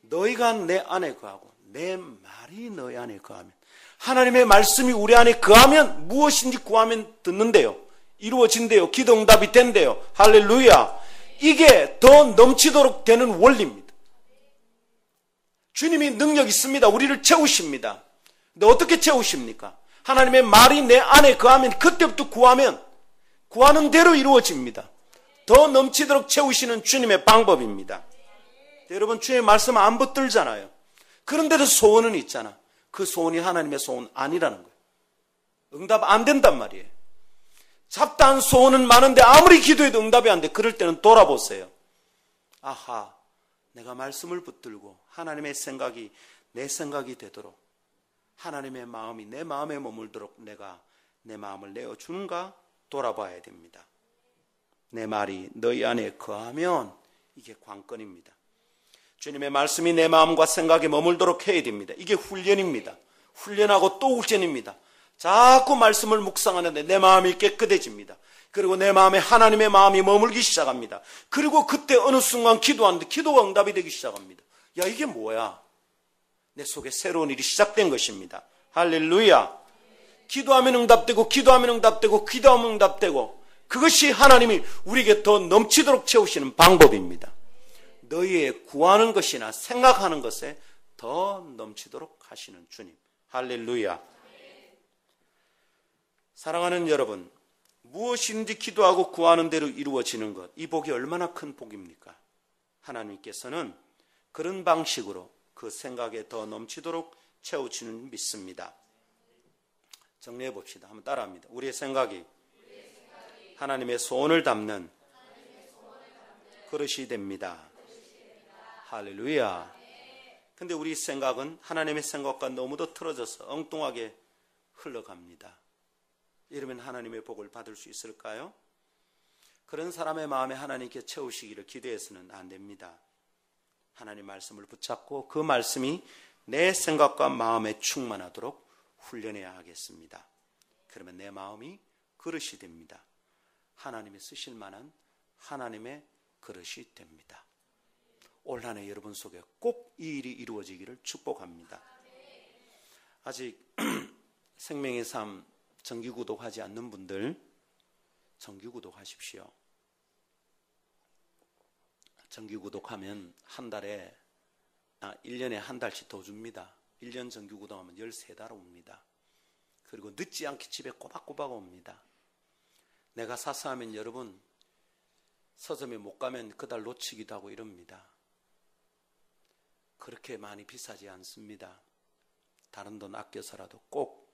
너희가 내 안에 거하고 내 말이 너희 안에 거하면, 하나님의 말씀이 우리 안에 거하면 무엇인지 구하면 듣는데요, 이루어진대요, 기도 응답이 된대요. 할렐루야. 이게 더 넘치도록 되는 원리입니다. 주님이 능력 있습니다. 우리를 채우십니다. 근데 어떻게 채우십니까? 하나님의 말이 내 안에 거하면 그때부터 구하면 구하는 대로 이루어집니다. 더 넘치도록 채우시는 주님의 방법입니다. 여러분, 주의 말씀 안 붙들잖아요. 그런데도 소원은 있잖아. 그 소원이 하나님의 소원 아니라는 거예요. 응답 안 된단 말이에요. 잡다한 소원은 많은데 아무리 기도해도 응답이 안 돼. 그럴 때는 돌아보세요. 아하, 내가 말씀을 붙들고 하나님의 생각이 내 생각이 되도록, 하나님의 마음이 내 마음에 머물도록 내가 내 마음을 내어주는가 돌아봐야 됩니다. 내 말이 너희 안에 거하면 이게 관건입니다. 주님의 말씀이 내 마음과 생각에 머물도록 해야 됩니다. 이게 훈련입니다. 훈련하고 또 훈련입니다. 자꾸 말씀을 묵상하는데 내 마음이 깨끗해집니다. 그리고 내 마음에 하나님의 마음이 머물기 시작합니다. 그리고 그때 어느 순간 기도하는데 기도가 응답이 되기 시작합니다. 야, 이게 뭐야? 내 속에 새로운 일이 시작된 것입니다. 할렐루야. 기도하면 응답되고, 기도하면 응답되고, 기도하면 응답되고, 그것이 하나님이 우리에게 더 넘치도록 채우시는 방법입니다. 너희의 구하는 것이나 생각하는 것에 더 넘치도록 하시는 주님. 할렐루야. 사랑하는 여러분, 무엇인지 기도하고 구하는 대로 이루어지는 것, 이 복이 얼마나 큰 복입니까? 하나님께서는 그런 방식으로 그 생각에 더 넘치도록 채우시는 믿습니다. 정리해 봅시다. 한번 따라합니다. 우리의 생각이 하나님의 소원을 담는 그릇이 됩니다. 할렐루야. 근데 우리 생각은 하나님의 생각과 너무도 틀어져서 엉뚱하게 흘러갑니다. 이러면 하나님의 복을 받을 수 있을까요? 그런 사람의 마음에 하나님께 채우시기를 기대해서는 안 됩니다. 하나님 말씀을 붙잡고 그 말씀이 내 생각과 마음에 충만하도록 훈련해야 하겠습니다. 그러면 내 마음이 그릇이 됩니다. 하나님이 쓰실 만한 하나님의 그릇이 됩니다. 올 한 해 여러분 속에 꼭 이 일이 이루어지기를 축복합니다. 아직 생명의 삶 정기구독하지 않는 분들 정기구독하십시오. 정기구독하면 한 달에 1년에 한 달씩 더 줍니다. 1년 정기구독하면 13달 옵니다. 그리고 늦지 않게 집에 꼬박꼬박 옵니다. 내가 사서 하면 여러분 서점에 못 가면 그달 놓치기도 하고 이럽니다. 그렇게 많이 비싸지 않습니다. 다른 돈 아껴서라도 꼭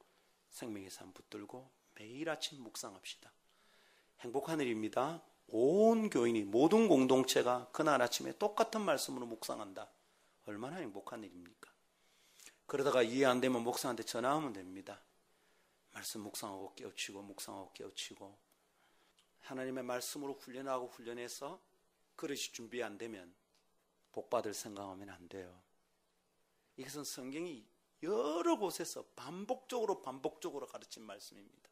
생명의 삶 붙들고 매일 아침 묵상합시다. 행복한 일입니다. 온 교인이, 모든 공동체가 그날 아침에 똑같은 말씀으로 묵상한다. 얼마나 행복한 일입니까? 그러다가 이해 안 되면 목사한테 전화하면 됩니다. 말씀 묵상하고 깨우치고 묵상하고 깨우치고, 하나님의 말씀으로 훈련하고 훈련해서 그릇이 준비 안 되면 복 받을 생각하면 안 돼요. 이것은 성경이 여러 곳에서 반복적으로 가르친 말씀입니다.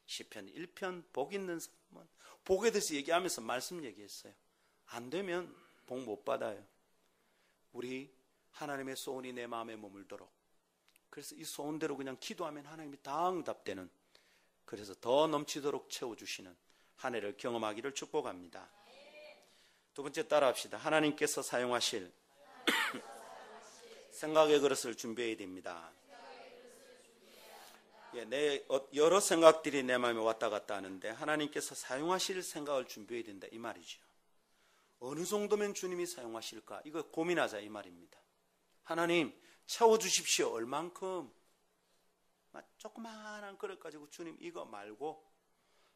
시편 1편 복 있는 사람은 복에 대해서 얘기하면서 말씀 얘기했어요. 안 되면 복 못 받아요. 우리 하나님의 소원이 내 마음에 머물도록, 그래서 이 소원대로 그냥 기도하면 하나님이 다 응답되는, 그래서 더 넘치도록 채워주시는 한 해를 경험하기를 축복합니다. 두 번째 따라합시다. 하나님께서 사용하실 생각의 그릇을 준비해야 됩니다. 여러 생각들이 내 마음에 왔다 갔다 하는데 하나님께서 사용하실 생각을 준비해야 된다, 이 말이죠. 어느 정도면 주님이 사용하실까, 이거 고민하자, 이 말입니다. 하나님 채워주십시오. 얼만큼? 조그마한 그릇 가지고 주님 이거 말고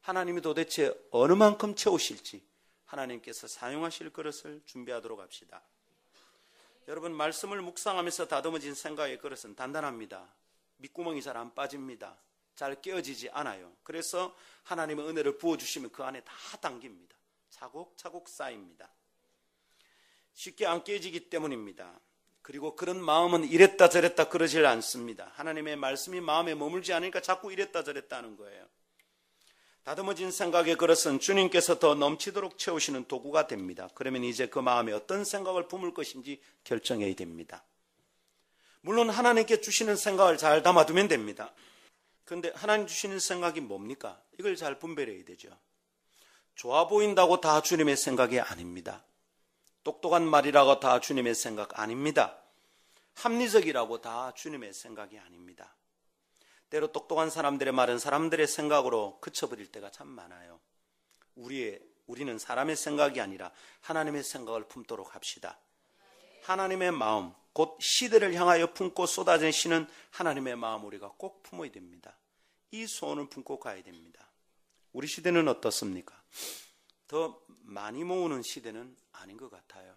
하나님이 도대체 어느 만큼 채우실지 하나님께서 사용하실 그릇을 준비하도록 합시다. 여러분, 말씀을 묵상하면서 다듬어진 생각의 그릇은 단단합니다. 밑구멍이 잘 안 빠집니다. 잘 깨어지지 않아요. 그래서 하나님의 은혜를 부어주시면 그 안에 다 담깁니다. 차곡차곡 쌓입니다. 쉽게 안 깨지기 때문입니다. 그리고 그런 마음은 이랬다 저랬다 그러질 않습니다. 하나님의 말씀이 마음에 머물지 않으니까 자꾸 이랬다 저랬다 하는 거예요. 다듬어진 생각의 그릇은 주님께서 더 넘치도록 채우시는 도구가 됩니다. 그러면 이제 그 마음에 어떤 생각을 품을 것인지 결정해야 됩니다. 물론 하나님께 주시는 생각을 잘 담아두면 됩니다. 그런데 하나님 주시는 생각이 뭡니까? 이걸 잘 분별해야 되죠. 좋아 보인다고 다 주님의 생각이 아닙니다. 똑똑한 말이라고 다 주님의 생각 아닙니다. 합리적이라고 다 주님의 생각이 아닙니다. 때로 똑똑한 사람들의 말은 사람들의 생각으로 그쳐버릴 때가 참 많아요. 우리는 사람의 생각이 아니라 하나님의 생각을 품도록 합시다. 하나님의 마음, 곧 시대를 향하여 품고 쏟아지시는 하나님의 마음 우리가 꼭 품어야 됩니다. 이 소원을 품고 가야 됩니다. 우리 시대는 어떻습니까? 더 많이 모으는 시대는 아닌 것 같아요.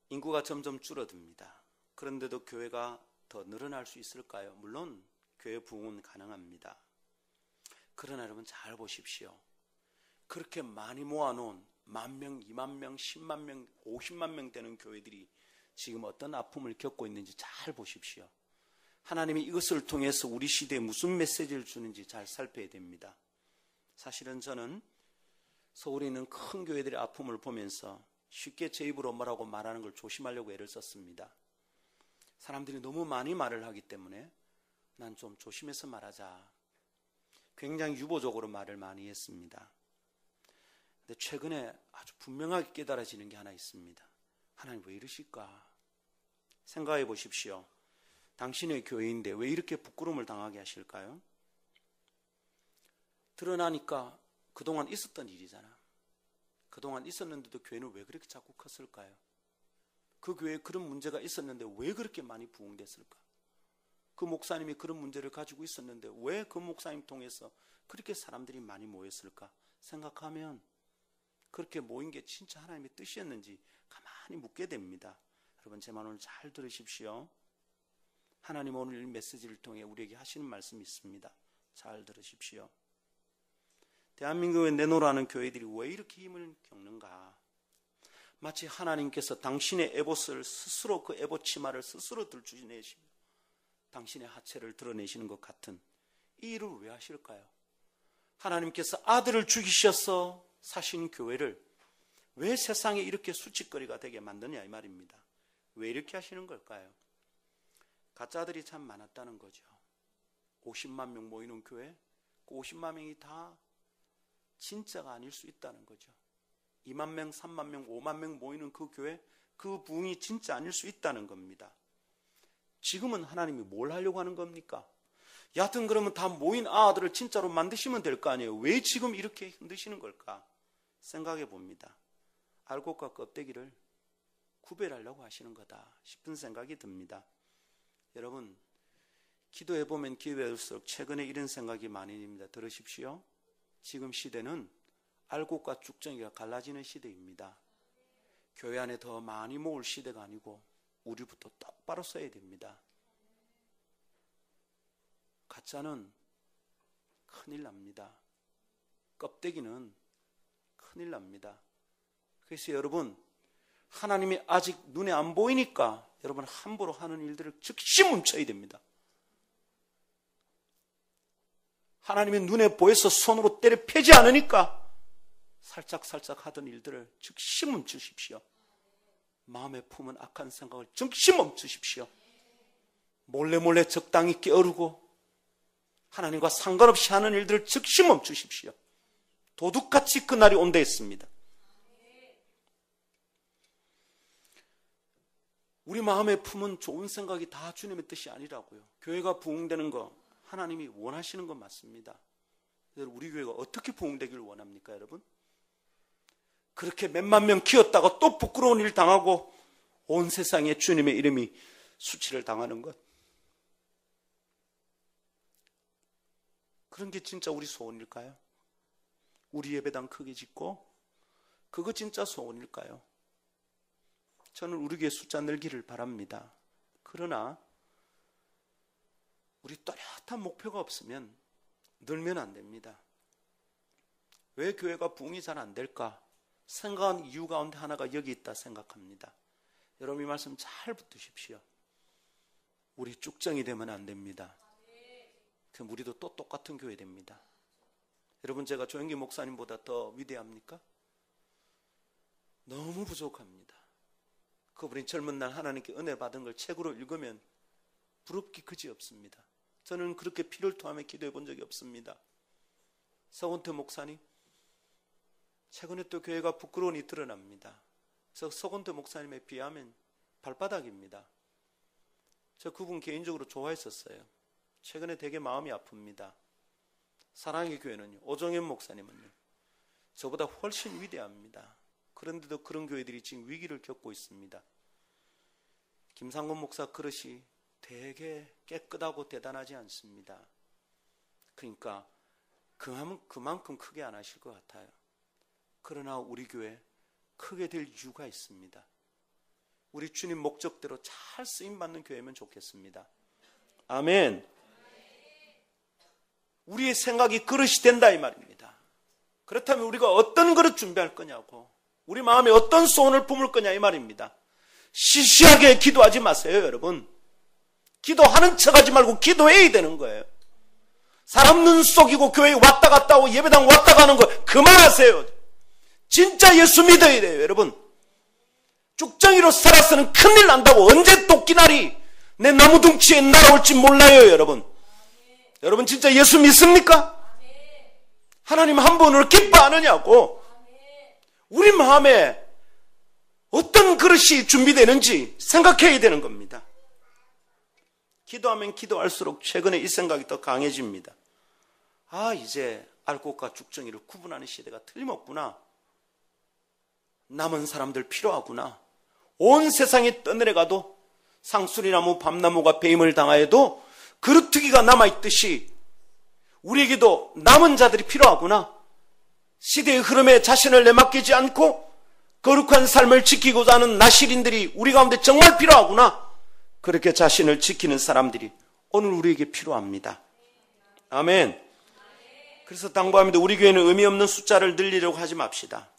인구가 점점 줄어듭니다. 그런데도 교회가 더 늘어날 수 있을까요? 물론 교회 부흥은 가능합니다. 그러나 여러분 잘 보십시오. 그렇게 많이 모아놓은 10,000명, 20,000명, 100,000명, 500,000명 되는 교회들이 지금 어떤 아픔을 겪고 있는지 잘 보십시오. 하나님이 이것을 통해서 우리 시대에 무슨 메시지를 주는지 잘 살펴야 됩니다. 사실은 저는 서울에 있는 큰 교회들의 아픔을 보면서 쉽게 제 입으로 뭐라고 말하는 걸 조심하려고 애를 썼습니다. 사람들이 너무 많이 말을 하기 때문에 난 좀 조심해서 말하자. 굉장히 유보적으로 말을 많이 했습니다. 근데 최근에 아주 분명하게 깨달아지는 게 하나 있습니다. 하나님 왜 이러실까? 생각해 보십시오. 당신의 교회인데 왜 이렇게 부끄러움을 당하게 하실까요? 드러나니까 그동안 있었던 일이잖아. 그동안 있었는데도 교회는 왜 그렇게 자꾸 컸을까요? 그 교회에 그런 문제가 있었는데 왜 그렇게 많이 부흥됐을까? 그 목사님이 그런 문제를 가지고 있었는데 왜 그 목사님 통해서 그렇게 사람들이 많이 모였을까? 생각하면 그렇게 모인 게 진짜 하나님의 뜻이었는지 가만히 묻게 됩니다. 여러분 제 말 오늘 잘 들으십시오. 하나님 오늘 이 메시지를 통해 우리에게 하시는 말씀이 있습니다. 잘 들으십시오. 대한민국에 내놓으라는 교회들이 왜 이렇게 힘을 겪는가? 마치 하나님께서 당신의 에봇을 스스로 그 에봇 치마를 스스로 들추내시고 당신의 하체를 드러내시는 것 같은 이 일을 왜 하실까요? 하나님께서 아들을 죽이셔서 사신 교회를 왜 세상에 이렇게 수치거리가 되게 만드냐 이 말입니다. 왜 이렇게 하시는 걸까요? 가짜들이 참 많았다는 거죠. 50만 명 모이는 교회, 그 50만 명이 다 진짜가 아닐 수 있다는 거죠. 2만 명, 3만 명, 5만 명 모이는 그 교회, 그 부흥이 진짜 아닐 수 있다는 겁니다. 지금은 하나님이 뭘 하려고 하는 겁니까? 여하튼 그러면 다 모인 아들을 진짜로 만드시면 될 거 아니에요. 왜 지금 이렇게 힘드시는 걸까? 생각해 봅니다. 알곡과 껍데기를 구별하려고 하시는 거다 싶은 생각이 듭니다. 여러분, 기도해 보면 기도할수록 최근에 이런 생각이 많이 듭니다. 들으십시오. 지금 시대는 알곡과 쭉정이가 갈라지는 시대입니다. 교회 안에 더 많이 모을 시대가 아니고 우리부터 똑바로 써야 됩니다. 가짜는 큰일 납니다. 껍데기는 큰일 납니다. 그래서 여러분, 하나님이 아직 눈에 안 보이니까 여러분 함부로 하는 일들을 즉시 멈춰야 됩니다. 하나님의 눈에 보여서 손으로 때려 패지 않으니까 살짝살짝 하던 일들을 즉시 멈추십시오. 마음에 품은 악한 생각을 즉시 멈추십시오. 몰래 적당히 게으르고 하나님과 상관없이 하는 일들을 즉시 멈추십시오. 도둑같이 그날이 온다 했습니다. 우리 마음에 품은 좋은 생각이 다 주님의 뜻이 아니라고요. 교회가 부흥되는 거 하나님이 원하시는 건 맞습니다. 우리 교회가 어떻게 부흥되기를 원합니까, 여러분? 그렇게 몇만 명 키웠다가 또 부끄러운 일 당하고 온 세상에 주님의 이름이 수치를 당하는 것. 그런 게 진짜 우리 소원일까요? 우리 예배당 크게 짓고 그거 진짜 소원일까요? 저는 우리 교회 숫자 늘기를 바랍니다. 그러나 우리 또렷한 목표가 없으면 늘면 안 됩니다. 왜 교회가 부흥이 잘 안 될까? 생각한 이유 가운데 하나가 여기 있다 생각합니다. 여러분 이 말씀 잘 붙드십시오. 우리 쭉정이 되면 안 됩니다. 그럼 우리도 또 똑같은 교회 됩니다. 여러분 제가 조영기 목사님보다 더 위대합니까? 너무 부족합니다. 그분이 젊은 날 하나님께 은혜 받은 걸 책으로 읽으면 부럽기 그지없습니다. 저는 그렇게 피를 토하며 기도해 본 적이 없습니다. 서건태 목사님, 최근에 또 교회가 부끄러운 일이 드러납니다. 그래서 서건태 목사님에 비하면 발바닥입니다. 저 그분 개인적으로 좋아했었어요. 최근에 되게 마음이 아픕니다. 사랑의 교회는요, 오정현 목사님은요, 저보다 훨씬 위대합니다. 그런데도 그런 교회들이 지금 위기를 겪고 있습니다. 김상곤 목사 그릇이 되게 깨끗하고 대단하지 않습니다. 그러니까 그만큼 크게 안 하실 것 같아요. 그러나 우리 교회 크게 될 이유가 있습니다. 우리 주님 목적대로 잘 쓰임받는 교회면 좋겠습니다. 아멘. 우리의 생각이 그릇이 된다 이 말입니다. 그렇다면 우리가 어떤 그릇 준비할 거냐고, 우리 마음에 어떤 소원을 품을 거냐 이 말입니다. 시시하게 기도하지 마세요, 여러분. 기도하는 척하지 말고 기도해야 되는 거예요. 사람 눈 속이고 교회에 왔다 갔다 하고 예배당 왔다 가는 거 그만하세요. 진짜 예수 믿어야 돼요, 여러분. 쭉정이로 살아서는 큰일 난다고. 언제 토끼날이 내 나무둥치에 날아올지 몰라요, 여러분. 여러분 진짜 예수 믿습니까? 하나님 한 분을 기뻐하느냐고. 우리 마음에 어떤 그릇이 준비되는지 생각해야 되는 겁니다. 기도하면 기도할수록 최근에 이 생각이 더 강해집니다. 아, 이제 알곡과 죽정이를 구분하는 시대가 틀림없구나. 남은 사람들 필요하구나. 온 세상에 떠내려가도 상수리나무, 밤나무가 배임을 당하여도 그루트기가 남아있듯이 우리에게도 남은 자들이 필요하구나. 시대의 흐름에 자신을 내맡기지 않고 거룩한 삶을 지키고자 하는 나실인들이 우리 가운데 정말 필요하구나. 그렇게 자신을 지키는 사람들이 오늘 우리에게 필요합니다. 아멘. 그래서 당부합니다. 우리 교회는 의미 없는 숫자를 늘리려고 하지 맙시다.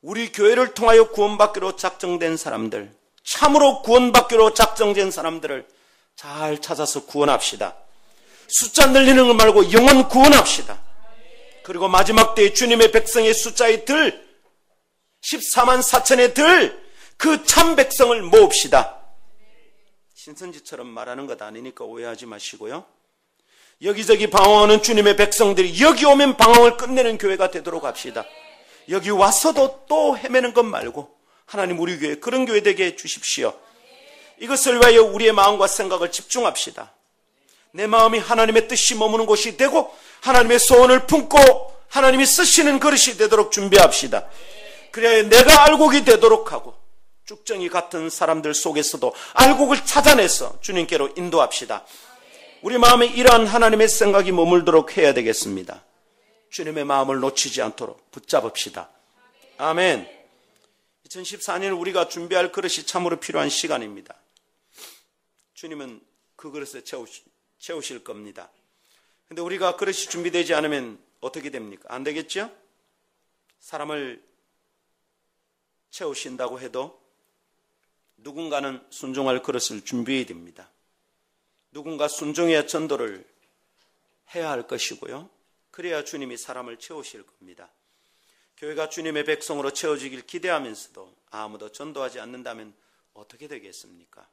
우리 교회를 통하여 구원받기로 작정된 사람들, 참으로 구원받기로 작정된 사람들을 잘 찾아서 구원합시다. 숫자 늘리는 것 말고 영혼 구원합시다. 그리고 마지막 때에 주님의 백성의 숫자의 들, 14만 4천의 들, 그 참 백성을 모읍시다. 신선지처럼 말하는 것 아니니까 오해하지 마시고요. 여기저기 방황하는 주님의 백성들이 여기 오면 방황을 끝내는 교회가 되도록 합시다. 여기 와서도 또 헤매는 것 말고 하나님 우리 교회 그런 교회 되게 해주십시오. 이것을 위하여 우리의 마음과 생각을 집중합시다. 내 마음이 하나님의 뜻이 머무는 곳이 되고 하나님의 소원을 품고 하나님이 쓰시는 그릇이 되도록 준비합시다. 그래야 내가 알곡이 되도록 하고 쭉정이 같은 사람들 속에서도 알곡을 찾아내서 주님께로 인도합시다. 우리 마음에 이러한 하나님의 생각이 머물도록 해야 되겠습니다. 주님의 마음을 놓치지 않도록 붙잡읍시다. 아멘. 2014년 우리가 준비할 그릇이 참으로 필요한 시간입니다. 주님은 그 그릇에 채우실 겁니다. 근데 우리가 그릇이 준비되지 않으면 어떻게 됩니까? 안 되겠죠? 사람을 채우신다고 해도 누군가는 순종할 그릇을 준비해야 됩니다. 누군가 순종해야 전도를 해야 할 것이고요. 그래야 주님이 사람을 채우실 겁니다. 교회가 주님의 백성으로 채워지길 기대하면서도 아무도 전도하지 않는다면 어떻게 되겠습니까?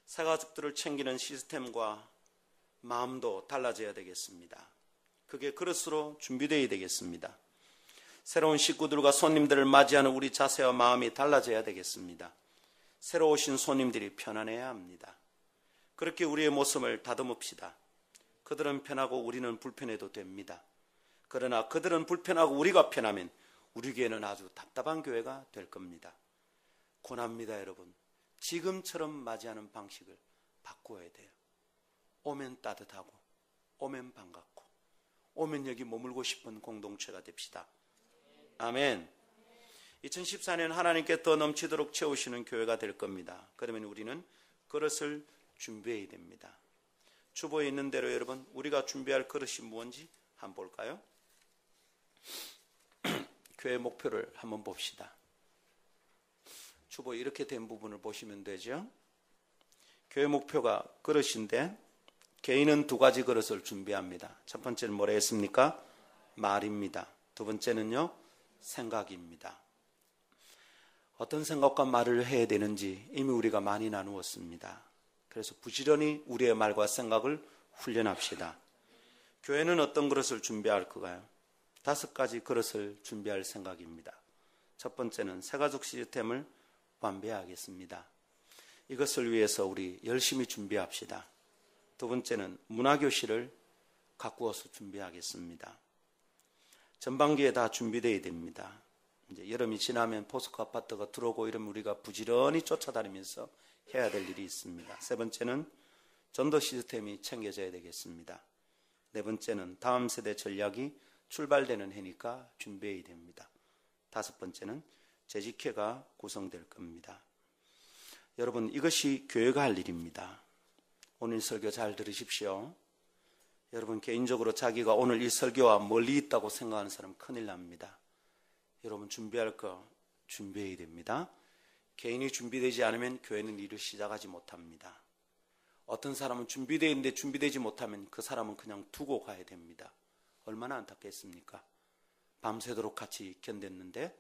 새가족들을 챙기는 시스템과 마음도 달라져야 되겠습니다. 그게 그릇으로 준비되어야 되겠습니다. 새로운 식구들과 손님들을 맞이하는 우리 자세와 마음이 달라져야 되겠습니다. 새로 오신 손님들이 편안해야 합니다. 그렇게 우리의 모습을 다듬읍시다. 그들은 편하고 우리는 불편해도 됩니다. 그러나 그들은 불편하고 우리가 편하면 우리 교회는 아주 답답한 교회가 될 겁니다. 고납니다, 여러분. 지금처럼 맞이하는 방식을 바꾸어야 돼요. 오면 따뜻하고, 오면 반갑고, 오면 여기 머물고 싶은 공동체가 됩시다. 아멘. 2014년 하나님께 더 넘치도록 채우시는 교회가 될 겁니다. 그러면 우리는 그릇을 준비해야 됩니다. 주보에 있는 대로 여러분, 우리가 준비할 그릇이 무엇인지 한번 볼까요? 교회 목표를 한번 봅시다. 주보에 이렇게 된 부분을 보시면 되죠. 교회 목표가 그릇인데 개인은 두 가지 그릇을 준비합니다. 첫 번째는 뭐라 했습니까? 말입니다. 두 번째는요, 생각입니다. 어떤 생각과 말을 해야 되는지 이미 우리가 많이 나누었습니다. 그래서 부지런히 우리의 말과 생각을 훈련합시다. 교회는 어떤 그릇을 준비할까요? 5가지 그릇을 준비할 생각입니다. 첫 번째는 새가족 시스템을 완비하겠습니다. 이것을 위해서 우리 열심히 준비합시다. 두 번째는 문화교실을 가꾸어서 준비하겠습니다. 전반기에 다 준비되어야 됩니다. 이제 여름이 지나면 포스코 아파트가 들어오고 이러면 우리가 부지런히 쫓아다니면서 해야 될 일이 있습니다. 세 번째는 전도 시스템이 챙겨져야 되겠습니다. 네 번째는 다음 세대 전략이 출발되는 해니까 준비해야 됩니다. 다섯 번째는 재직회가 구성될 겁니다. 여러분, 이것이 교회가 할 일입니다. 오늘 설교 잘 들으십시오. 여러분, 개인적으로 자기가 오늘 이 설교와 멀리 있다고 생각하는 사람 큰일 납니다. 여러분, 준비할 거 준비해야 됩니다. 개인이 준비되지 않으면 교회는 일을 시작하지 못합니다. 어떤 사람은 준비되어 있는데 준비되지 못하면 그 사람은 그냥 두고 가야 됩니다. 얼마나 안타깝습니까? 밤새도록 같이 견뎠는데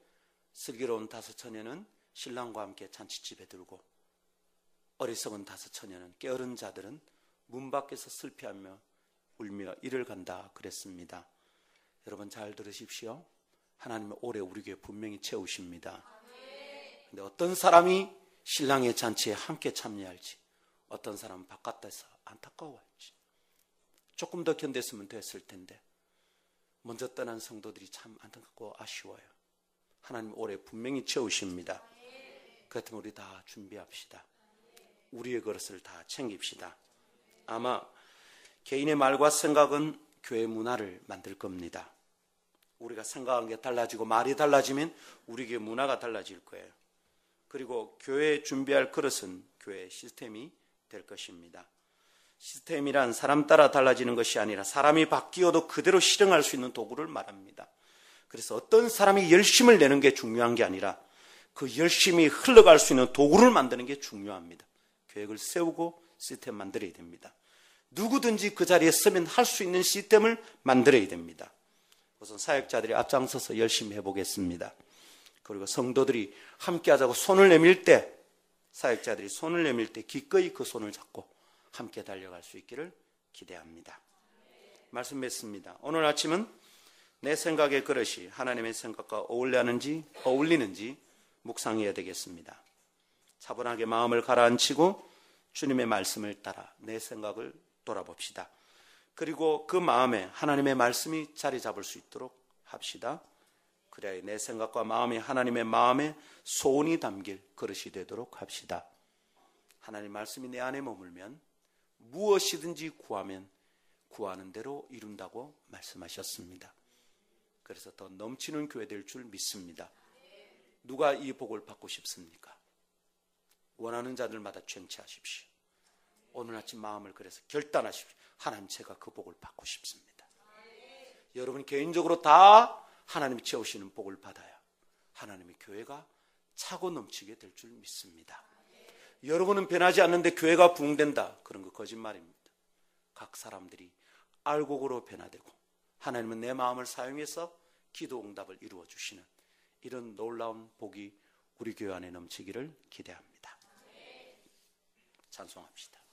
슬기로운 다섯 처녀는 신랑과 함께 잔치집에 들고 어리석은 다섯 처녀는 게으른 자들은 문 밖에서 슬피하며 울며 일을 간다 그랬습니다. 여러분 잘 들으십시오. 하나님은 올해 우리 교회 분명히 채우십니다. 그런데 어떤 사람이 신랑의 잔치에 함께 참여할지, 어떤 사람은 바깥에서 안타까워할지, 조금 더 견뎠으면 됐을 텐데 먼저 떠난 성도들이 참 안타깝고 아쉬워요. 하나님 올해 분명히 채우십니다. 그렇다면 우리 다 준비합시다. 우리의 그릇을 다 챙깁시다. 아마 개인의 말과 생각은 교회 문화를 만들 겁니다. 우리가 생각하는 게 달라지고 말이 달라지면 우리 교회 문화가 달라질 거예요. 그리고 교회에 준비할 그릇은 교회 시스템이 될 것입니다. 시스템이란 사람 따라 달라지는 것이 아니라 사람이 바뀌어도 그대로 실행할 수 있는 도구를 말합니다. 그래서 어떤 사람이 열심을 내는 게 중요한 게 아니라 그 열심히 흘러갈 수 있는 도구를 만드는 게 중요합니다. 계획을 세우고 시스템 만들어야 됩니다. 누구든지 그 자리에 서면 할 수 있는 시스템을 만들어야 됩니다. 우선 사역자들이 앞장서서 열심히 해보겠습니다. 그리고 성도들이 함께 하자고 손을 내밀 때, 사역자들이 손을 내밀 때 기꺼이 그 손을 잡고 함께 달려갈 수 있기를 기대합니다. 말씀 맺습니다. 오늘 아침은 내 생각의 그릇이 하나님의 생각과 어울리는지 묵상해야 되겠습니다. 차분하게 마음을 가라앉히고 주님의 말씀을 따라 내 생각을 돌아봅시다. 그리고 그 마음에 하나님의 말씀이 자리 잡을 수 있도록 합시다. 그래야 내 생각과 마음이 하나님의 마음에 소원이 담길 그릇이 되도록 합시다. 하나님 말씀이 내 안에 머물면 무엇이든지 구하면 구하는 대로 이룬다고 말씀하셨습니다. 그래서 더 넘치는 교회 될 줄 믿습니다. 누가 이 복을 받고 싶습니까? 원하는 자들마다 쟁취하십시오. 오늘 아침 마음을 그래서 결단하십시오. 하나님, 제가 그 복을 받고 싶습니다. 여러분 개인적으로 다 하나님이 채우시는 복을 받아야 하나님의 교회가 차고 넘치게 될 줄 믿습니다. 여러분은 변하지 않는데 교회가 부흥된다. 그런 거 거짓말입니다. 각 사람들이 알곡으로 변화되고 하나님은 내 마음을 사용해서 기도 응답을 이루어 주시는 이런 놀라운 복이 우리 교회 안에 넘치기를 기대합니다. 찬송합시다.